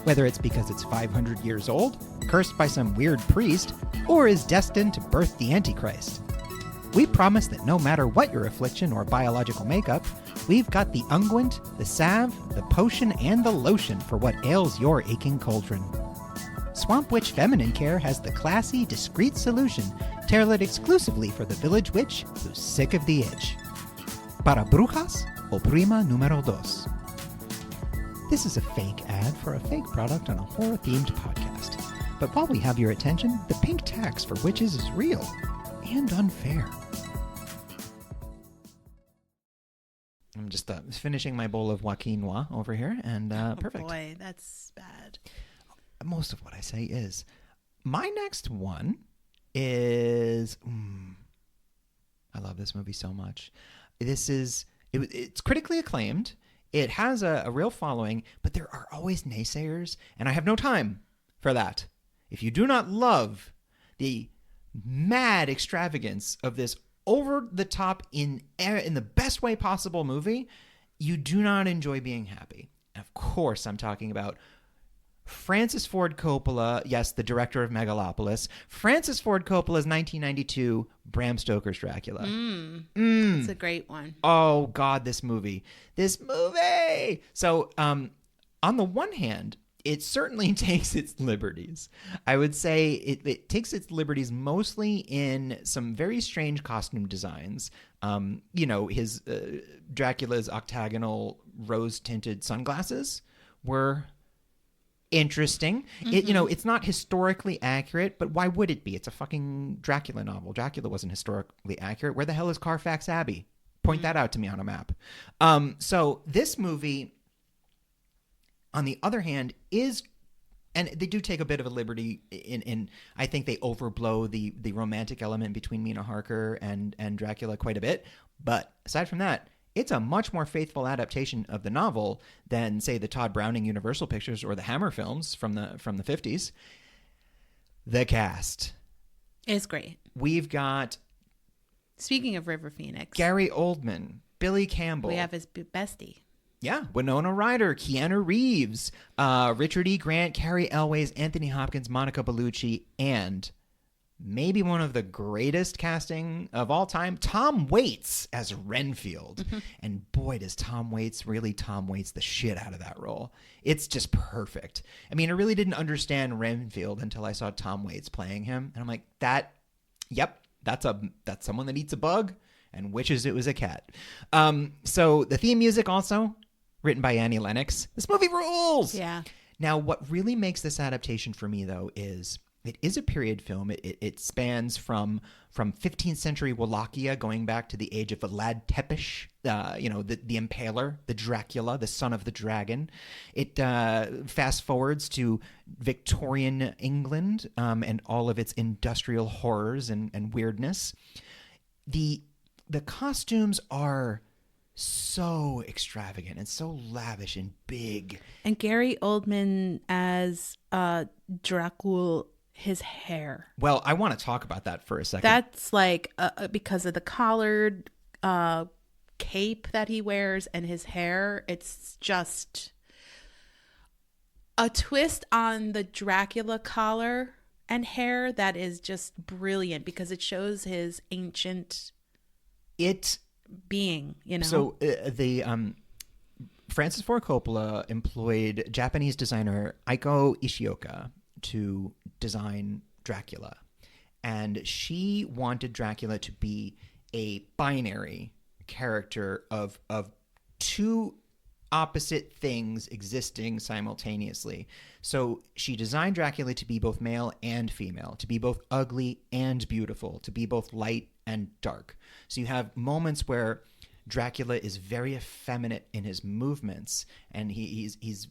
Speaker 2: whether it's because it's 500 years old, cursed by some weird priest, or is destined to birth the Antichrist. We promise that no matter what your affliction or biological makeup, we've got the unguent, the salve, the potion, and the lotion for what ails your aching cauldron. Swamp Witch Feminine Care has the classy, discreet solution tailored exclusively for the village witch who's sick of the itch. Para brujas o prima número dos. This is a fake ad for a fake product on a horror-themed podcast. But while we have your attention, the pink tax for witches is real and unfair. I'm just finishing my bowl of quinoa over here, and perfect.
Speaker 1: Oh boy, that's bad.
Speaker 2: Most of what I say is. My next one is... I love this movie so much. It's critically acclaimed. It has a real following, but there are always naysayers, and I have no time for that. If you do not love the mad extravagance of this over the top in the best way possible movie, you do not enjoy being happy. And of course, I'm talking about Francis Ford Coppola, yes, the director of Megalopolis. Francis Ford Coppola's 1992 Bram Stoker's Dracula.
Speaker 1: It's a great one.
Speaker 2: Oh, God, this movie. So, on the one hand, it certainly takes its liberties. I would say it takes its liberties mostly in some very strange costume designs. His Dracula's octagonal rose-tinted sunglasses were interesting. It's not historically accurate, but why would it be? It's a fucking Dracula novel. Dracula wasn't historically accurate. Where the hell is Carfax Abbey? Point that out to me on a map. So this movie, on the other hand, and they do take a bit of a liberty in I think they overblow the romantic element between Mina Harker and Dracula quite a bit. But aside from that, it's a much more faithful adaptation of the novel than, say, the Todd Browning Universal Pictures or the Hammer films from the 50s. The cast
Speaker 1: is great.
Speaker 2: We've got,
Speaker 1: speaking of River Phoenix,
Speaker 2: Gary Oldman, Billy Campbell.
Speaker 1: We have his bestie.
Speaker 2: Yeah, Winona Ryder, Keanu Reeves, Richard E. Grant, Cary Elwes, Anthony Hopkins, Monica Bellucci, and maybe one of the greatest casting of all time, Tom Waits as Renfield. And boy, does Tom Waits the shit out of that role. It's just perfect. I mean, I really didn't understand Renfield until I saw Tom Waits playing him. And I'm like, that's someone that eats a bug and wishes it was a cat. So the theme music also written by Annie Lennox. This movie rules.
Speaker 1: Yeah.
Speaker 2: Now, what really makes this adaptation for me, though, is it is a period film. It spans from 15th century Wallachia going back to the age of Vlad Tepes, the Impaler, the Dracula, the son of the dragon. It fast forwards to Victorian England and all of its industrial horrors and weirdness. The costumes are so extravagant and so lavish and big.
Speaker 1: And Gary Oldman as Dracula, his hair.
Speaker 2: Well, I want to talk about that for a second.
Speaker 1: That's like because of the collared cape that he wears and his hair. It's just a twist on the Dracula collar and hair that is just brilliant because it shows his ancient being,
Speaker 2: So Francis Ford Coppola employed Japanese designer Aiko Ishioka to design Dracula. And she wanted Dracula to be a binary character of two opposite things existing simultaneously. So she designed Dracula to be both male and female, to be both ugly and beautiful, to be both light and dark. So you have moments where Dracula is very effeminate in his movements, and he's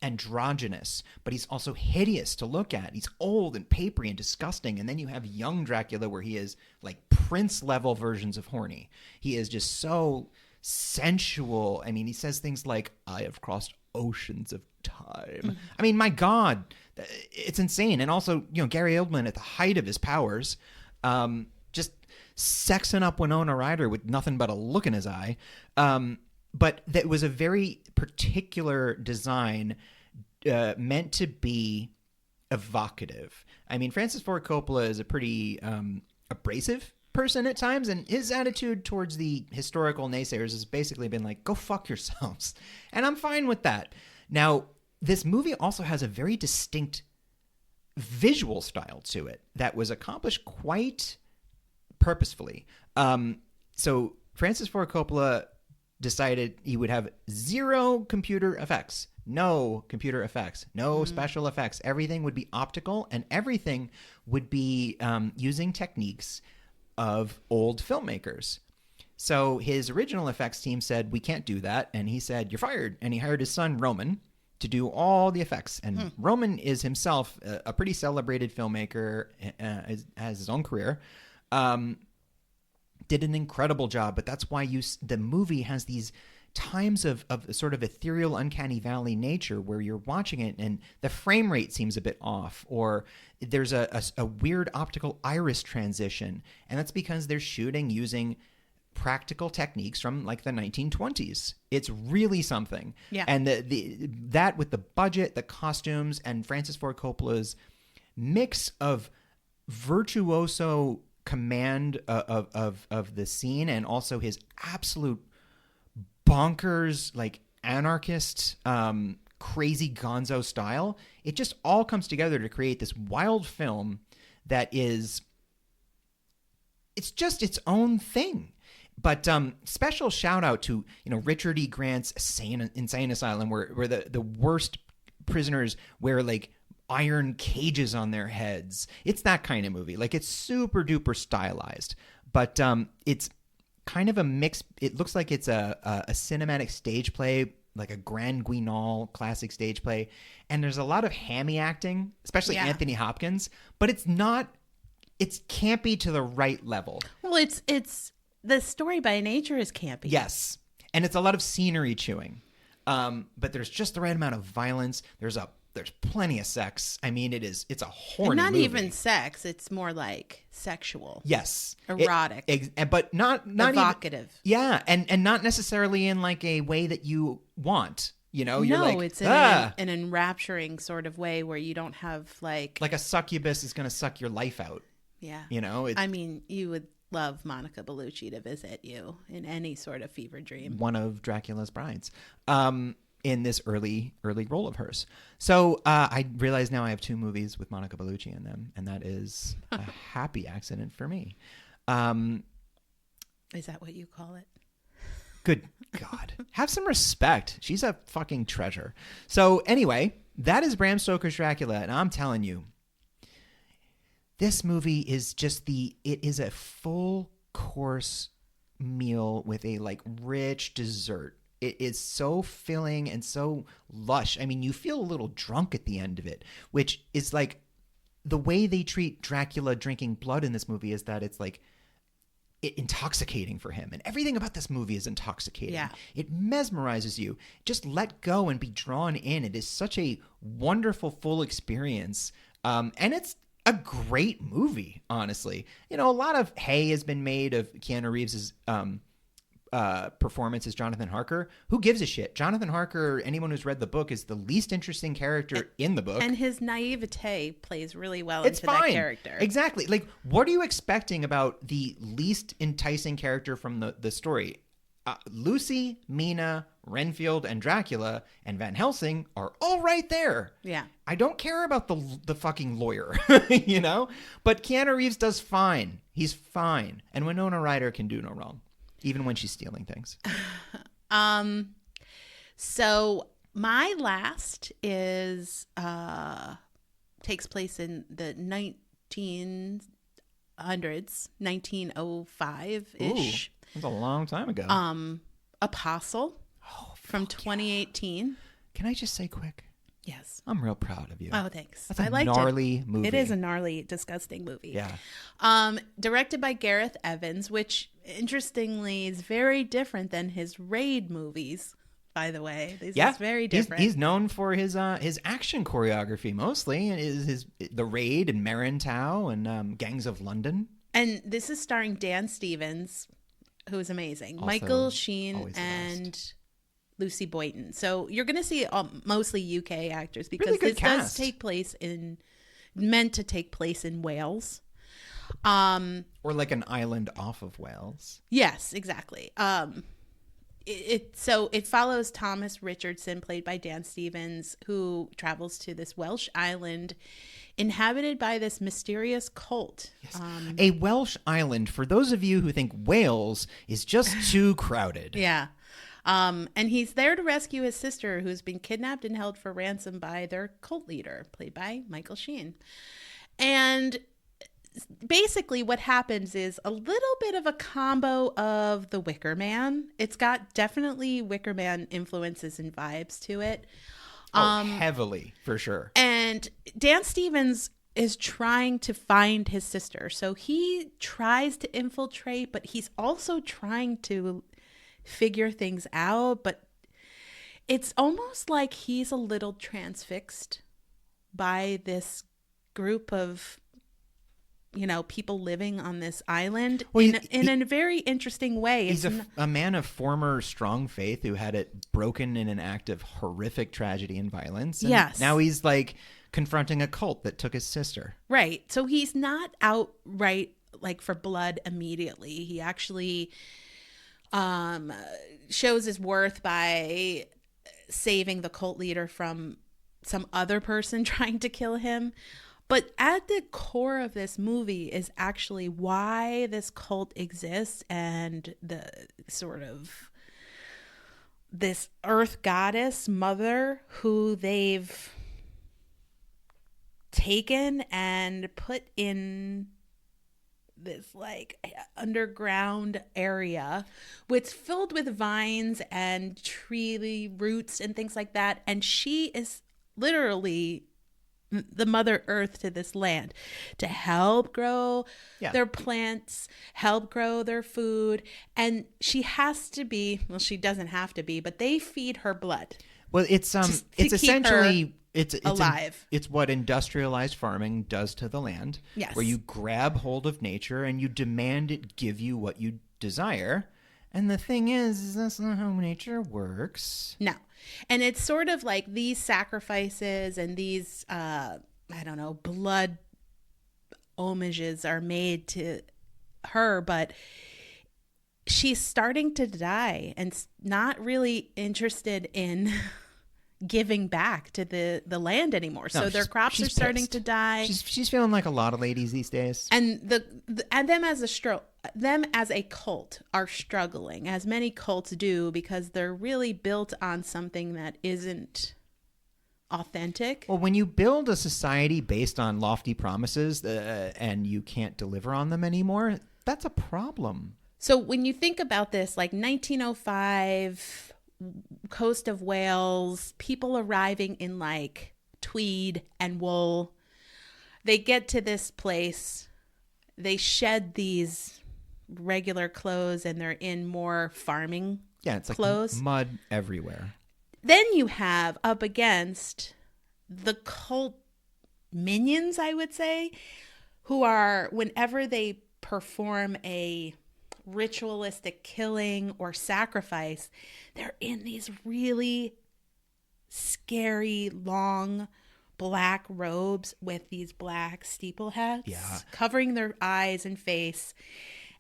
Speaker 2: androgynous, but he's also hideous to look at. He's old and papery and disgusting. And then you have young Dracula where he is like prince level versions of horny. He is just so sensual. I mean, he says things like, "I have crossed oceans of time." I mean, my God, it's insane. And also, Gary Oldman at the height of his powers, just sexing up Winona Ryder with nothing but a look in his eye. But that was a very particular design meant to be evocative. I mean, Francis Ford Coppola is a pretty abrasive person at times, and his attitude towards the historical naysayers has basically been like, go fuck yourselves. And I'm fine with that. Now, this movie also has a very distinct visual style to it that was accomplished quite purposefully. So Francis Ford Coppola decided he would have zero computer effects, no computer effects, no special effects. Everything would be optical, and everything would be using techniques of old filmmakers. So his original effects team said, we can't do that. And he said, you're fired. And he hired his son, Roman, to do all the effects. And Roman is himself a pretty celebrated filmmaker, has his own career. Did an incredible job, but that's why the movie has these times of sort of ethereal, uncanny valley nature where you're watching it and the frame rate seems a bit off, or there's a weird optical iris transition. And that's because they're shooting using practical techniques from like the 1920s. It's really something.
Speaker 1: Yeah.
Speaker 2: And that with the budget, the costumes, and Francis Ford Coppola's mix of virtuoso command of the scene and also his absolute bonkers, like anarchist, crazy gonzo style, it just all comes together to create this wild film that is, it's just its own thing. But special shout out to, Richard E. Grant's insane asylum, where the worst prisoners wear like iron cages on their heads. It's that kind of movie. Like, it's super duper stylized, but it's kind of a mix. It looks like it's a cinematic stage play, like a Grand Guignol classic stage play. And there's a lot of hammy acting, especially Anthony Hopkins, but it's campy to the right level.
Speaker 1: Well, it's the story by nature is campy.
Speaker 2: Yes. And it's a lot of scenery chewing. But there's just the right amount of violence. There's plenty of sex. I mean, it's a horny
Speaker 1: and not
Speaker 2: movie.
Speaker 1: even sex. It's more like sexual.
Speaker 2: Yes.
Speaker 1: Erotic.
Speaker 2: But not
Speaker 1: evocative.
Speaker 2: Yeah. And not necessarily in like a way that you want. You're like,
Speaker 1: it's in an enrapturing sort of way where you don't have like
Speaker 2: a succubus is going to suck your life out.
Speaker 1: Yeah.
Speaker 2: I
Speaker 1: mean, you would love Monica Bellucci to visit you in any sort of fever dream.
Speaker 2: One of Dracula's brides. In this early role of hers. So I realize now I have 2 movies with Monica Bellucci in them, and that is a happy accident for me.
Speaker 1: Is that what you call it?
Speaker 2: Good God. Have some respect. She's a fucking treasure. So anyway, that is Bram Stoker's Dracula, and I'm telling you, this movie is it is a full course meal with a like rich dessert. It is so filling and so lush. I mean, you feel a little drunk at the end of it, which is like the way they treat Dracula drinking blood in this movie is that it's like intoxicating for him. And everything about this movie is intoxicating.
Speaker 1: Yeah.
Speaker 2: It mesmerizes you. Just let go and be drawn in. It is such a wonderful, full experience. And it's a great movie, honestly. A lot of hay has been made of Keanu Reeves's performance as Jonathan Harker. Who gives a shit? Jonathan Harker, anyone who's read the book, is the least interesting character in the book.
Speaker 1: And his naivete plays really well into that character.
Speaker 2: Exactly. Like, what are you expecting about the least enticing character from the story? Lucy, Mina, Renfield, and Dracula, and Van Helsing are all right there.
Speaker 1: Yeah.
Speaker 2: I don't care about the fucking lawyer, But Keanu Reeves does fine. He's fine. And Winona Ryder can do no wrong, even when she's stealing things.
Speaker 1: So my last is takes place in the 1900s, 1905-ish.
Speaker 2: That's a long time ago.
Speaker 1: Apostle from 2018.
Speaker 2: Yeah. Can I just say quick?
Speaker 1: Yes.
Speaker 2: I'm real proud of you.
Speaker 1: Oh, thanks.
Speaker 2: That's a gnarly movie.
Speaker 1: It is a gnarly, disgusting movie.
Speaker 2: Yeah.
Speaker 1: Directed by Gareth Evans, which interestingly is very different than his Raid movies, by the way. This is very different.
Speaker 2: He's known for his action choreography mostly, and his The Raid and Marintow and Gangs of London. And
Speaker 1: this is starring Dan Stevens, who is amazing.
Speaker 2: Also,
Speaker 1: Michael Sheen and Lucy Boynton. So you're going to see mostly UK actors because
Speaker 2: really
Speaker 1: this
Speaker 2: cast.
Speaker 1: does take place meant to take place in Wales.
Speaker 2: Or like an island off of Wales.
Speaker 1: Yes, exactly. It follows Thomas Richardson, played by Dan Stevens, who travels to this Welsh island inhabited by this mysterious cult.
Speaker 2: Yes. A Welsh island, for those of you who think Wales is just too crowded.
Speaker 1: Yeah. And he's there to rescue his sister, who's been kidnapped and held for ransom by their cult leader, played by Michael Sheen. And basically what happens is a little bit of a combo of The Wicker Man. It's got definitely Wicker Man influences and vibes to it.
Speaker 2: Heavily, for sure.
Speaker 1: And Dan Stevens is trying to find his sister. So he tries to infiltrate, but he's also trying to figure things out, but it's almost like he's a little transfixed by this group of, people living on this island in a very interesting way.
Speaker 2: He's a man of former strong faith who had it broken in an act of horrific tragedy and violence. And
Speaker 1: yes.
Speaker 2: Now he's like confronting a cult that took his sister.
Speaker 1: Right. So he's not outright like for blood immediately. He actually shows his worth by saving the cult leader from some other person trying to kill him. But at the core of this movie is actually why this cult exists, and the sort of this earth goddess mother who they've taken and put in this like underground area which is filled with vines and tree roots and things like that. And she is literally the mother earth to this land to help grow their plants, help grow their food. And she has to be, well, she doesn't have to be, but they feed her blood.
Speaker 2: Well, it's essentially it's
Speaker 1: alive.
Speaker 2: It's what industrialized farming does to the land.
Speaker 1: Yes.
Speaker 2: Where you grab hold of nature and you demand it give you what you desire. And the thing is that's not how nature works.
Speaker 1: No. And it's sort of like these sacrifices and these, blood homages are made to her, but she's starting to die and not really interested in giving back to the land anymore. So their crops are starting to die.
Speaker 2: She's feeling like a lot of ladies these days.
Speaker 1: And them as a cult are struggling, as many cults do, because they're really built on something that isn't authentic.
Speaker 2: Well, when you build a society based on lofty promises and you can't deliver on them anymore, that's a problem.
Speaker 1: So when you think about this, like 1905, coast of Wales, people arriving in like tweed and wool, they get to this place, they shed these regular clothes and they're in more farming clothes.
Speaker 2: Like mud everywhere.
Speaker 1: Then you have up against the cult minions, I would say, who are, whenever they perform a ritualistic killing or sacrifice, they're in these really scary, long black robes with these black steeple hats covering their eyes and face.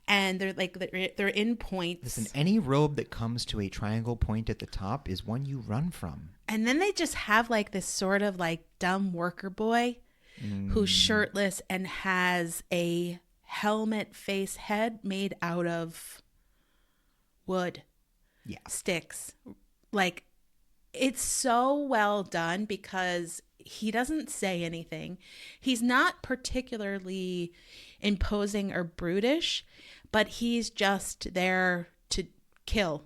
Speaker 1: And they're in points.
Speaker 2: Listen, any robe that comes to a triangle point at the top is one you run from.
Speaker 1: And then they just have like this sort of like dumb worker boy who's shirtless and has a helmet face head made out of wood.
Speaker 2: Yeah.
Speaker 1: Sticks. Like, it's so well done because he doesn't say anything. He's not particularly imposing or brutish, but he's just there to kill,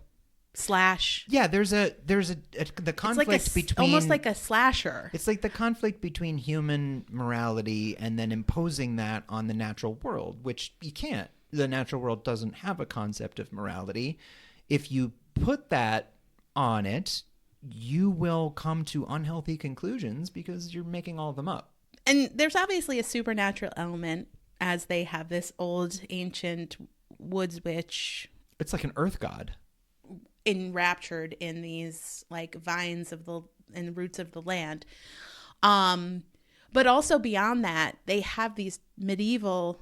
Speaker 1: slash.
Speaker 2: Yeah, there's the conflict
Speaker 1: it's like
Speaker 2: between
Speaker 1: almost like a slasher.
Speaker 2: It's like the conflict between human morality and then imposing that on the natural world, which you can't. The natural world doesn't have a concept of morality. If you put that on it, you will come to unhealthy conclusions because you're making all of them up.
Speaker 1: And there's obviously a supernatural element, as they have this old ancient woods witch.
Speaker 2: It's like an earth god.
Speaker 1: Enraptured in these like vines and roots of the land. But also beyond that, they have these medieval,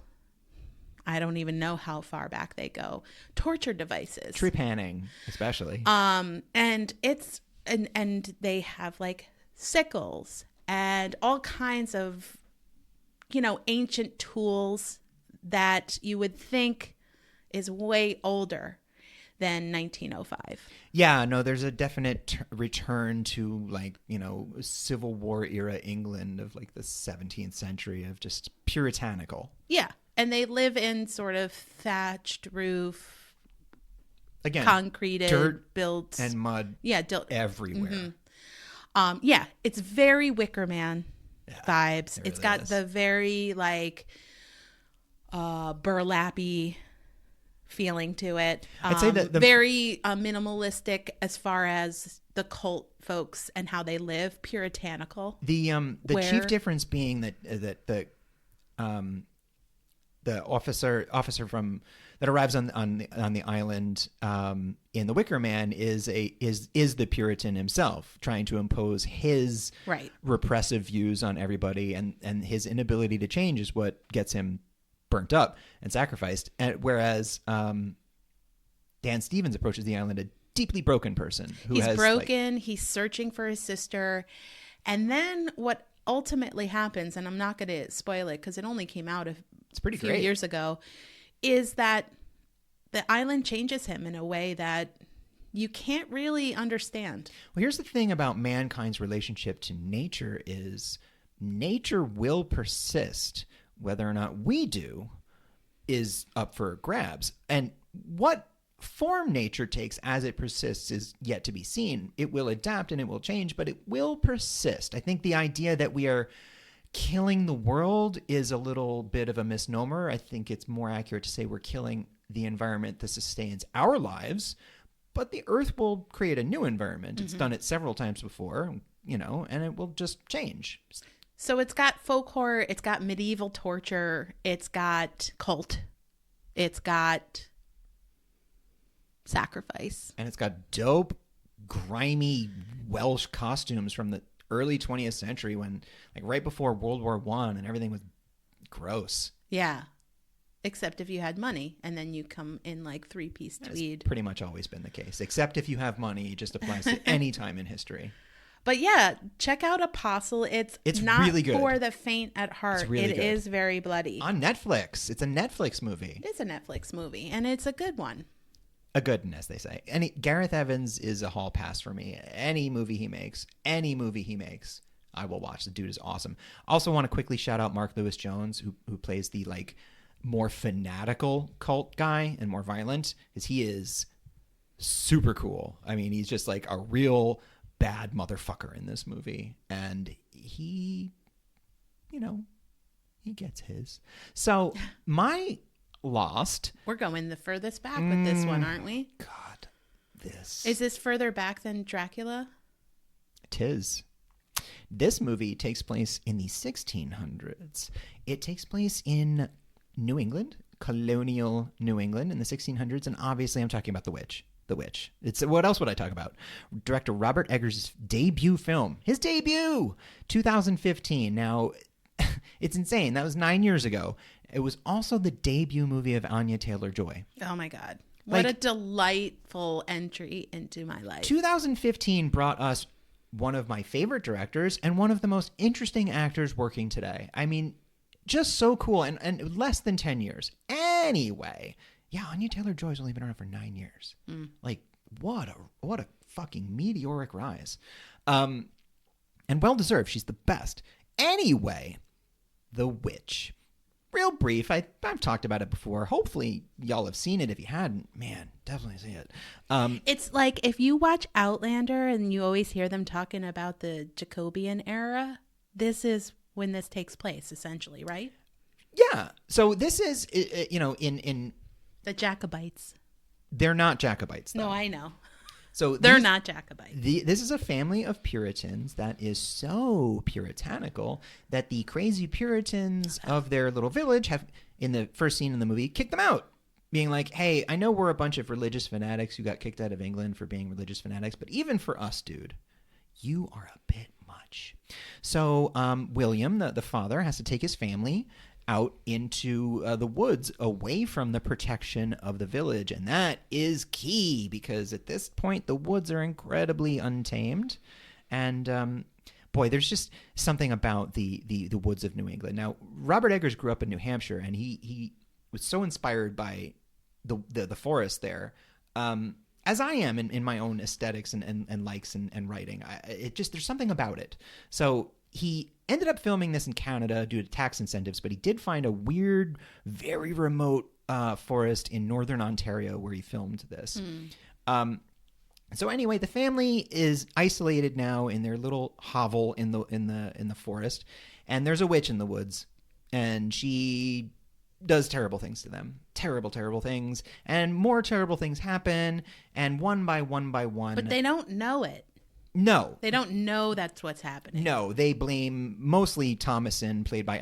Speaker 1: I don't even know how far back they go, torture devices.
Speaker 2: Trepanning, especially.
Speaker 1: And it's and they have like sickles and all kinds of, ancient tools that you would think is way older than 1905.
Speaker 2: Yeah, no, there's a definite return to like, Civil War era England of like the 17th century of just puritanical.
Speaker 1: Yeah. And they live in sort of thatched roof,
Speaker 2: again,
Speaker 1: concreted,
Speaker 2: dirt
Speaker 1: built
Speaker 2: and mud.
Speaker 1: Yeah,
Speaker 2: everywhere.
Speaker 1: Yeah, it's very Wicker Man vibes.
Speaker 2: It
Speaker 1: it's
Speaker 2: really
Speaker 1: got
Speaker 2: is.
Speaker 1: the very like burlappy feeling to it.
Speaker 2: I'd say that
Speaker 1: very minimalistic as far as the cult folks and how they live, puritanical.
Speaker 2: The chief difference being that the officer from that arrives on the island in The Wicker Man is the Puritan himself, trying to impose his repressive views on everybody, and his inability to change is what gets him burnt up and sacrificed. Whereas Dan Stevens approaches the island a deeply broken person who
Speaker 1: he's broken. He's searching for his sister, and then what ultimately happens, and I'm not going to spoil it because it only came out a few years ago, is that the island changes him in a way that you can't really understand.
Speaker 2: Well, here's the thing about mankind's relationship to nature is nature will persist. Whether or not we do is up for grabs. And what form nature takes as it persists is yet to be seen. It will adapt and it will change, but it will persist. I think the idea that we are killing the world is a little bit of a misnomer. I think it's more accurate to say we're killing the environment that sustains our lives, but the earth will create a new environment. It's done it several times before, and it will just change.
Speaker 1: So it's got folk horror, it's got medieval torture, it's got cult, it's got sacrifice.
Speaker 2: And it's got dope, grimy Welsh costumes from the early 20th century when, like, right before World War I, and everything was gross.
Speaker 1: Yeah. Except if you had money, and then you come in like three-piece tweed.
Speaker 2: That's pretty much always been the case. Except if you have money, it just applies to any time in history.
Speaker 1: But yeah, check out Apostle. It's not
Speaker 2: really good.
Speaker 1: For the faint at heart. It is very bloody.
Speaker 2: On Netflix. It's a Netflix movie.
Speaker 1: It is a Netflix movie, and it's a good one.
Speaker 2: A good one, as they say. Gareth Evans is a hall pass for me. Any movie he makes, I will watch. The dude is awesome. Also want to quickly shout out Mark Lewis Jones, who plays the more fanatical cult guy and more violent, because he is super cool. I mean, he's just like a real bad motherfucker in this movie, and he gets his. So my Lost.
Speaker 1: We're going the furthest back with this one, aren't we?
Speaker 2: God,
Speaker 1: is this further back than Dracula?
Speaker 2: 'Tis. This movie takes place in the 1600s. It takes place in New England, colonial New England in the 1600s, and obviously I'm talking about The Witch. The Witch. What else would I talk about? Director Robert Eggers' debut film. His debut! 2015. Now, it's insane. That was 9 years ago. It was also the debut movie of Anya Taylor-Joy.
Speaker 1: Oh my God. What a delightful entry into my life.
Speaker 2: 2015 brought us one of my favorite directors and one of the most interesting actors working today. I mean, just so cool, and less than 10 years. Anyway, yeah, Anya Taylor-Joy's only been around for 9 years. What a fucking meteoric rise. And well-deserved. She's the best. Anyway, The Witch. Real brief. I've talked about it before. Hopefully y'all have seen it. If you hadn't, man, definitely see it.
Speaker 1: It's like if you watch Outlander and you always hear them talking about the Jacobean era, this is when this takes place, essentially, right?
Speaker 2: Yeah. So this is, in
Speaker 1: the Jacobites.
Speaker 2: They're not Jacobites, though.
Speaker 1: No, I know.
Speaker 2: So
Speaker 1: they're not Jacobites.
Speaker 2: This is a family of Puritans that is so puritanical that the crazy Puritans of their little village have, in the first scene in the movie, kicked them out. Being like, hey, I know we're a bunch of religious fanatics who got kicked out of England for being religious fanatics, but even for us, dude, you are a bit much. So William, the father, has to take his family out into the woods away from the protection of the village. And that is key because at this point, the woods are incredibly untamed. And boy, there's just something about the woods of New England. Now, Robert Eggers grew up in New Hampshire, and he was so inspired by the forest there, as I am in my own aesthetics and likes and writing. There's something about it. So he ended up filming this in Canada due to tax incentives, but he did find a weird, very remote forest in northern Ontario where he filmed this. So anyway, the family is isolated now in their little hovel in the forest, and there's a witch in the woods, and she does terrible things to them. Terrible, terrible things. And more terrible things happen. And one by one by one.
Speaker 1: But they don't know it.
Speaker 2: No.
Speaker 1: They don't know that's what's happening.
Speaker 2: No, they blame mostly Thomason, played by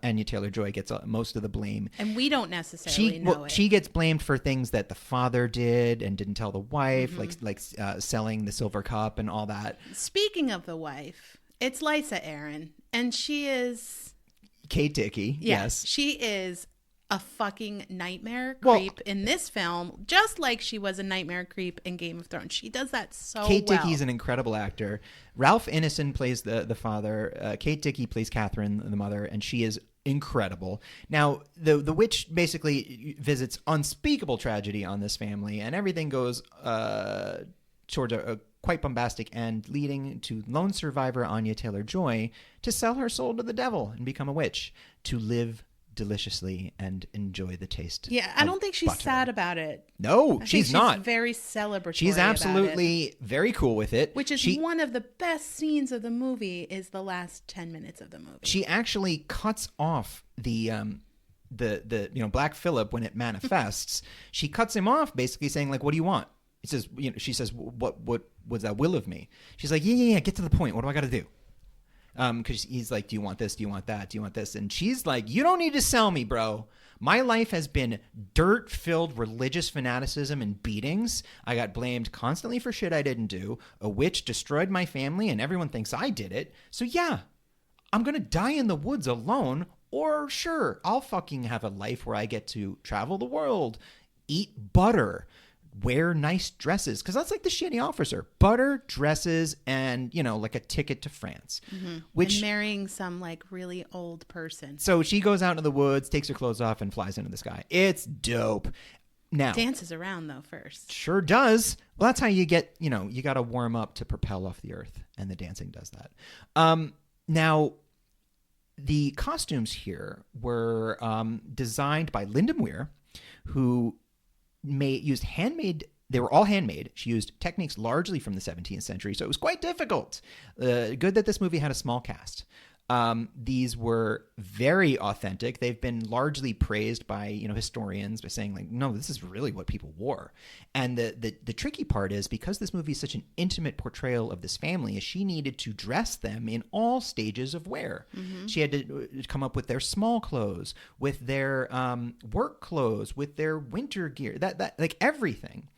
Speaker 2: Anya Taylor-Joy, gets most of the blame.
Speaker 1: And we don't necessarily know it.
Speaker 2: She gets blamed for things that the father did and didn't tell the wife, like selling the silver cup and all that.
Speaker 1: Speaking of the wife, it's Lysa Arryn, and she is...
Speaker 2: Kate Dickie, yes.
Speaker 1: She is a fucking nightmare creep in this film, just like she was a nightmare creep in Game of Thrones. She does that so well.
Speaker 2: Kate Dickie's an incredible actor. Ralph Ineson plays the father. Kate Dickie plays Catherine, the mother, and she is incredible. Now, the witch basically visits unspeakable tragedy on this family, and everything goes towards a quite bombastic end, leading to lone survivor Anya Taylor-Joy to sell her soul to the devil and become a witch, to live deliciously and enjoy the taste.
Speaker 1: Yeah, I don't think she's sad about it.
Speaker 2: No, she's not.
Speaker 1: She's very celebratory.
Speaker 2: She's absolutely very cool with it.
Speaker 1: Which is one of the best scenes of the movie is the last 10 minutes of the movie.
Speaker 2: She actually cuts off the Black Phillip when it manifests. She cuts him off, basically saying, like, "What do you want?" He says, she says, "What was that will of me?" She's like, yeah, get to the point. What do I got to do? Because he's like, "Do you want this? Do you want that? Do you want this?" And she's like, "You don't need to sell me, bro. My life has been dirt-filled religious fanaticism and beatings. I got blamed constantly for shit I didn't do. A witch destroyed my family, and everyone thinks I did it. So yeah, I'm going to die in the woods alone, or sure, I'll fucking have a life where I get to travel the world, eat butter, wear nice dresses," because that's like the shit he offers her: butter, dresses, and like a ticket to France. Which,
Speaker 1: and marrying some like really old person.
Speaker 2: So she goes out into the woods, takes her clothes off, and flies into the sky. It's dope. Now
Speaker 1: dances around though first.
Speaker 2: Sure does. Well, that's how you get, you got to warm up to propel off the earth, and the dancing does that. Now the costumes here were designed by Linda Muir, who used handmade. They were all handmade. She used techniques largely from the 17th century, so it was quite difficult. Good that this movie had a small cast. These were very authentic. They've been largely praised by historians by saying, like, no, this is really what people wore. And the tricky part is, because this movie is such an intimate portrayal of this family, is she needed to dress them in all stages of wear. She had to come up with their small clothes, with their work clothes, with their winter gear, that like everything.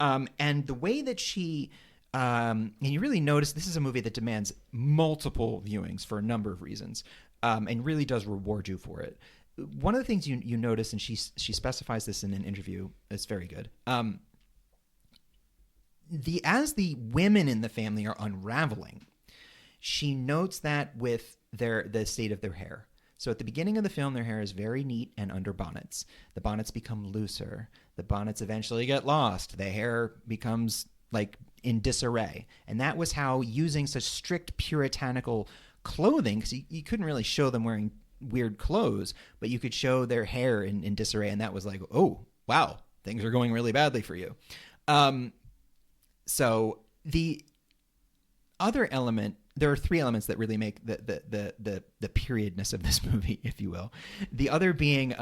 Speaker 2: And the way that she and you really notice this is a movie that demands multiple viewings for a number of reasons, and really does reward you for it. One of the things you notice, and she specifies this in an interview, it's very good. As the women in the family are unraveling, she notes that with the state of their hair. So at the beginning of the film, their hair is very neat and under bonnets. The bonnets become looser. The bonnets eventually get lost. The hair becomes like in disarray. And that was how, using such strict puritanical clothing, because you couldn't really show them wearing weird clothes, but you could show their hair in disarray, and that was like, oh, wow, things are going really badly for you. So the other element, there are three elements that really make the periodness of this movie, if you will. The other being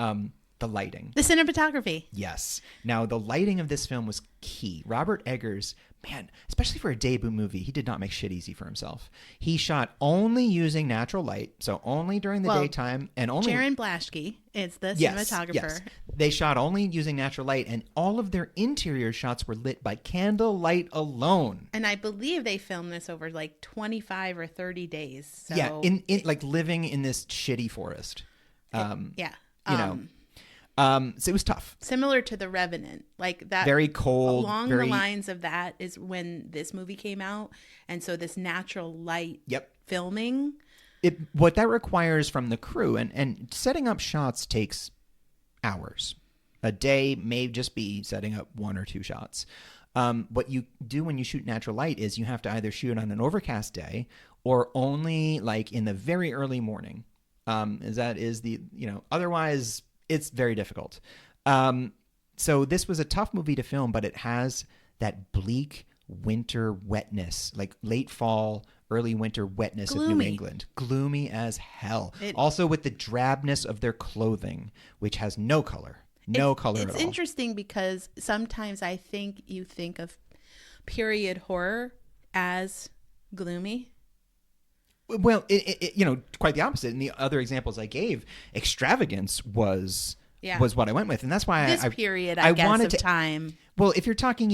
Speaker 2: the lighting.
Speaker 1: The cinematography.
Speaker 2: Yes. Now, the lighting of this film was key. Robert Eggers, man, especially for a debut movie, he did not make shit easy for himself. He shot only using natural light, so only during the daytime, and only...
Speaker 1: Jaron Blaschke is the cinematographer. Yes.
Speaker 2: They shot only using natural light, and all of their interior shots were lit by candlelight alone.
Speaker 1: And I believe they filmed this over like 25 or 30 days. So
Speaker 2: yeah, in like living in this shitty forest. So it was tough.
Speaker 1: Similar to The Revenant, like that.
Speaker 2: Very cold.
Speaker 1: Along the lines of that is when this movie came out, and so this natural light filming.
Speaker 2: What that requires from the crew, and setting up shots takes hours. A day may just be setting up one or two shots. What you do when you shoot natural light is you have to either shoot on an overcast day or only like in the very early morning. Otherwise it's very difficult. So this was a tough movie to film, but it has that bleak winter wetness, like late fall, early winter wetness of New
Speaker 1: Gloomy.
Speaker 2: England. Gloomy as hell. Also with the drabness of their clothing, which has no color. No color at all.
Speaker 1: It's interesting because sometimes I think you think of period horror as gloomy.
Speaker 2: Well, quite the opposite. In the other examples I gave, extravagance was what I went with, and that's why
Speaker 1: this period, I guess,
Speaker 2: wanted
Speaker 1: of time.
Speaker 2: Well, if you're talking,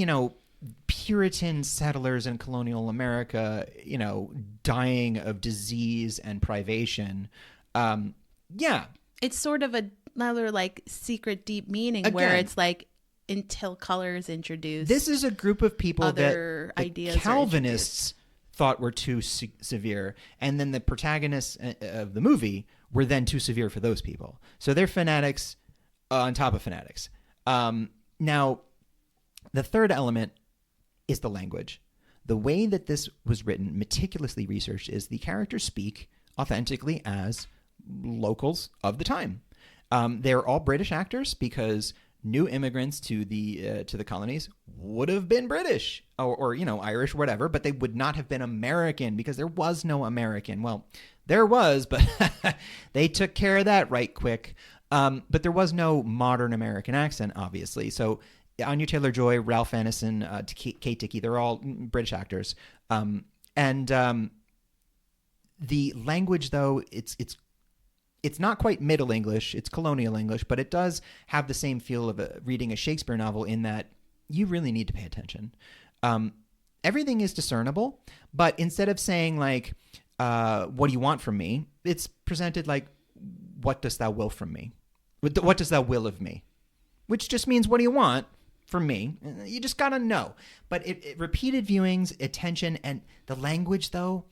Speaker 2: Puritan settlers in colonial America, dying of disease and privation,
Speaker 1: it's sort of another like secret deep meaning where it's like until color is introduced.
Speaker 2: This is a group of people
Speaker 1: that ideas
Speaker 2: Calvinists thought were too severe, and then the protagonists of the movie were then too severe for those people. So they're fanatics on top of fanatics. Now, the third element is the language. The way that this was written, meticulously researched, is the characters speak authentically as locals of the time. They're all British actors because new immigrants to the colonies would have been British or Irish or whatever, but they would not have been American because there was no American. Well, there was, but they took care of that right quick. But there was no modern American accent, obviously. So Anya Taylor-Joy, Ralph Ineson, Kate Dickie, they're all British actors. The language, though, it's not quite Middle English. It's colonial English, but it does have the same feel of reading a Shakespeare novel in that you really need to pay attention. Everything is discernible, but instead of saying like, what do you want from me? It's presented like, what dost thou will from me? What does thou will of me? Which just means, what do you want from me? You just got to know. But it repeated viewings, attention, and the language, though,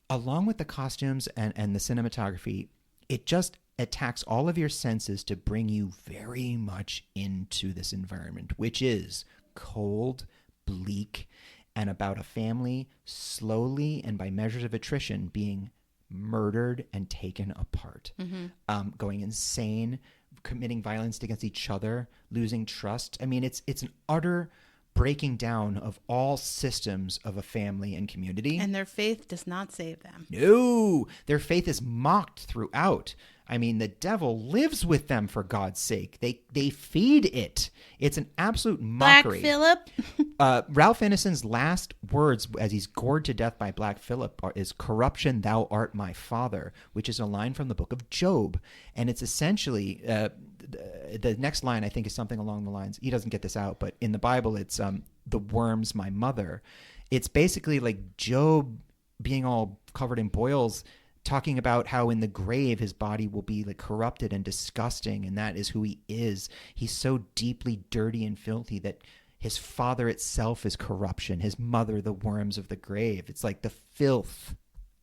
Speaker 2: along with the costumes and the cinematography, it just attacks all of your senses to bring you very much into this environment, which is cold, bleak, and about a family slowly and by measures of attrition being murdered and taken apart, going insane, committing violence against each other, losing trust. I mean, it's an utter breaking down of all systems of a family and community.
Speaker 1: And their faith does not save them.
Speaker 2: No, their faith is mocked throughout. I mean, the devil lives with them, for God's sake. They feed it. It's an absolute mockery.
Speaker 1: Black Phillip.
Speaker 2: Ralph Ineson's last words as he's gored to death by Black Phillip is, "Corruption, thou art my father," which is a line from the book of Job. And it's essentially, the next line I think is something along the lines, he doesn't get this out, but in the Bible it's, "The worm's my mother." It's basically like Job being all covered in boils, talking about how in the grave his body will be like corrupted and disgusting, and that is who he is. He's so deeply dirty and filthy that his father itself is corruption, his mother the worms of the grave. It's like the filth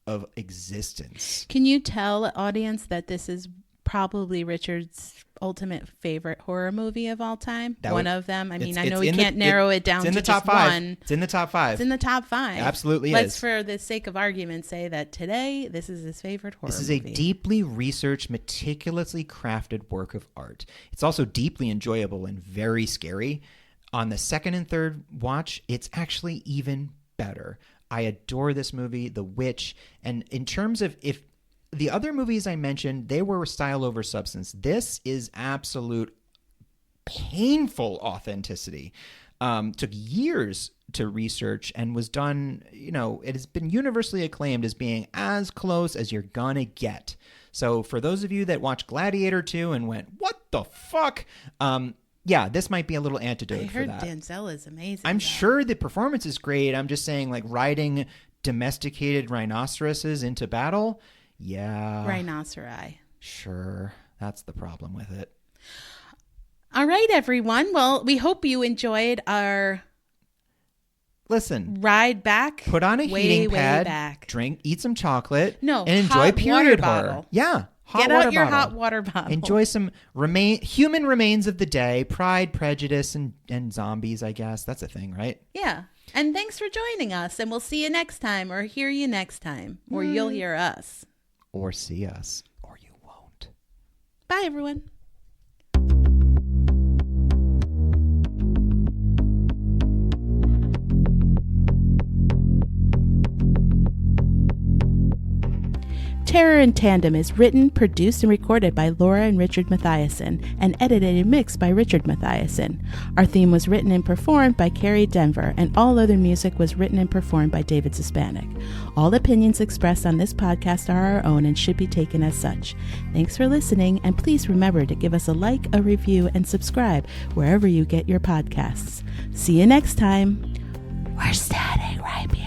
Speaker 2: of existence.
Speaker 1: Can you tell audience that this is probably Richard's ultimate favorite horror movie of all time? One of them. I mean, I know we can't narrow it down to just one.
Speaker 2: It's in the top five.
Speaker 1: It's in the top five.
Speaker 2: Absolutely
Speaker 1: Let's,
Speaker 2: is.
Speaker 1: for the sake of argument, say that today this is his favorite horror movie.
Speaker 2: This is a deeply researched, meticulously crafted work of art. It's also deeply enjoyable and very scary. On the second and third watch, it's actually even better. I adore this movie, The Witch. And in terms of if the other movies I mentioned, they were style over substance. This is absolute painful authenticity. Took years to research and was done, it has been universally acclaimed as being as close as you're gonna get. So for those of you that watched Gladiator 2 and went, what the fuck? Yeah, this might be a little antidote for that.
Speaker 1: I heard Denzel is amazing.
Speaker 2: I'm sure the performance is great. I'm just saying, like, riding domesticated rhinoceroses into battle. Yeah.
Speaker 1: Rhinoceri.
Speaker 2: Sure. That's the problem with it.
Speaker 1: All right, everyone. Well, we hope you enjoyed our ride back.
Speaker 2: Put on a heating pad,
Speaker 1: back.
Speaker 2: Drink, eat some chocolate,
Speaker 1: and
Speaker 2: enjoy period horror.
Speaker 1: Bottle.
Speaker 2: Yeah.
Speaker 1: Get out your hot water bottle.
Speaker 2: Enjoy some human remains of the day, Pride, Prejudice, and zombies, I guess. That's a thing, right?
Speaker 1: Yeah. And thanks for joining us. And we'll see you next time, or hear you next time, or you'll hear us.
Speaker 2: Or see us, or you won't.
Speaker 1: Bye, everyone. Terror and Tandem is written, produced, and recorded by Laura and Richard Mathiasen, and edited and mixed by Richard Mathiasen. Our theme was written and performed by Carrie Denver, and all other music was written and performed by David Hispanic. All opinions expressed on this podcast are our own and should be taken as such. Thanks for listening, and please remember to give us a like, a review, and subscribe wherever you get your podcasts. See you next time. We're standing right behind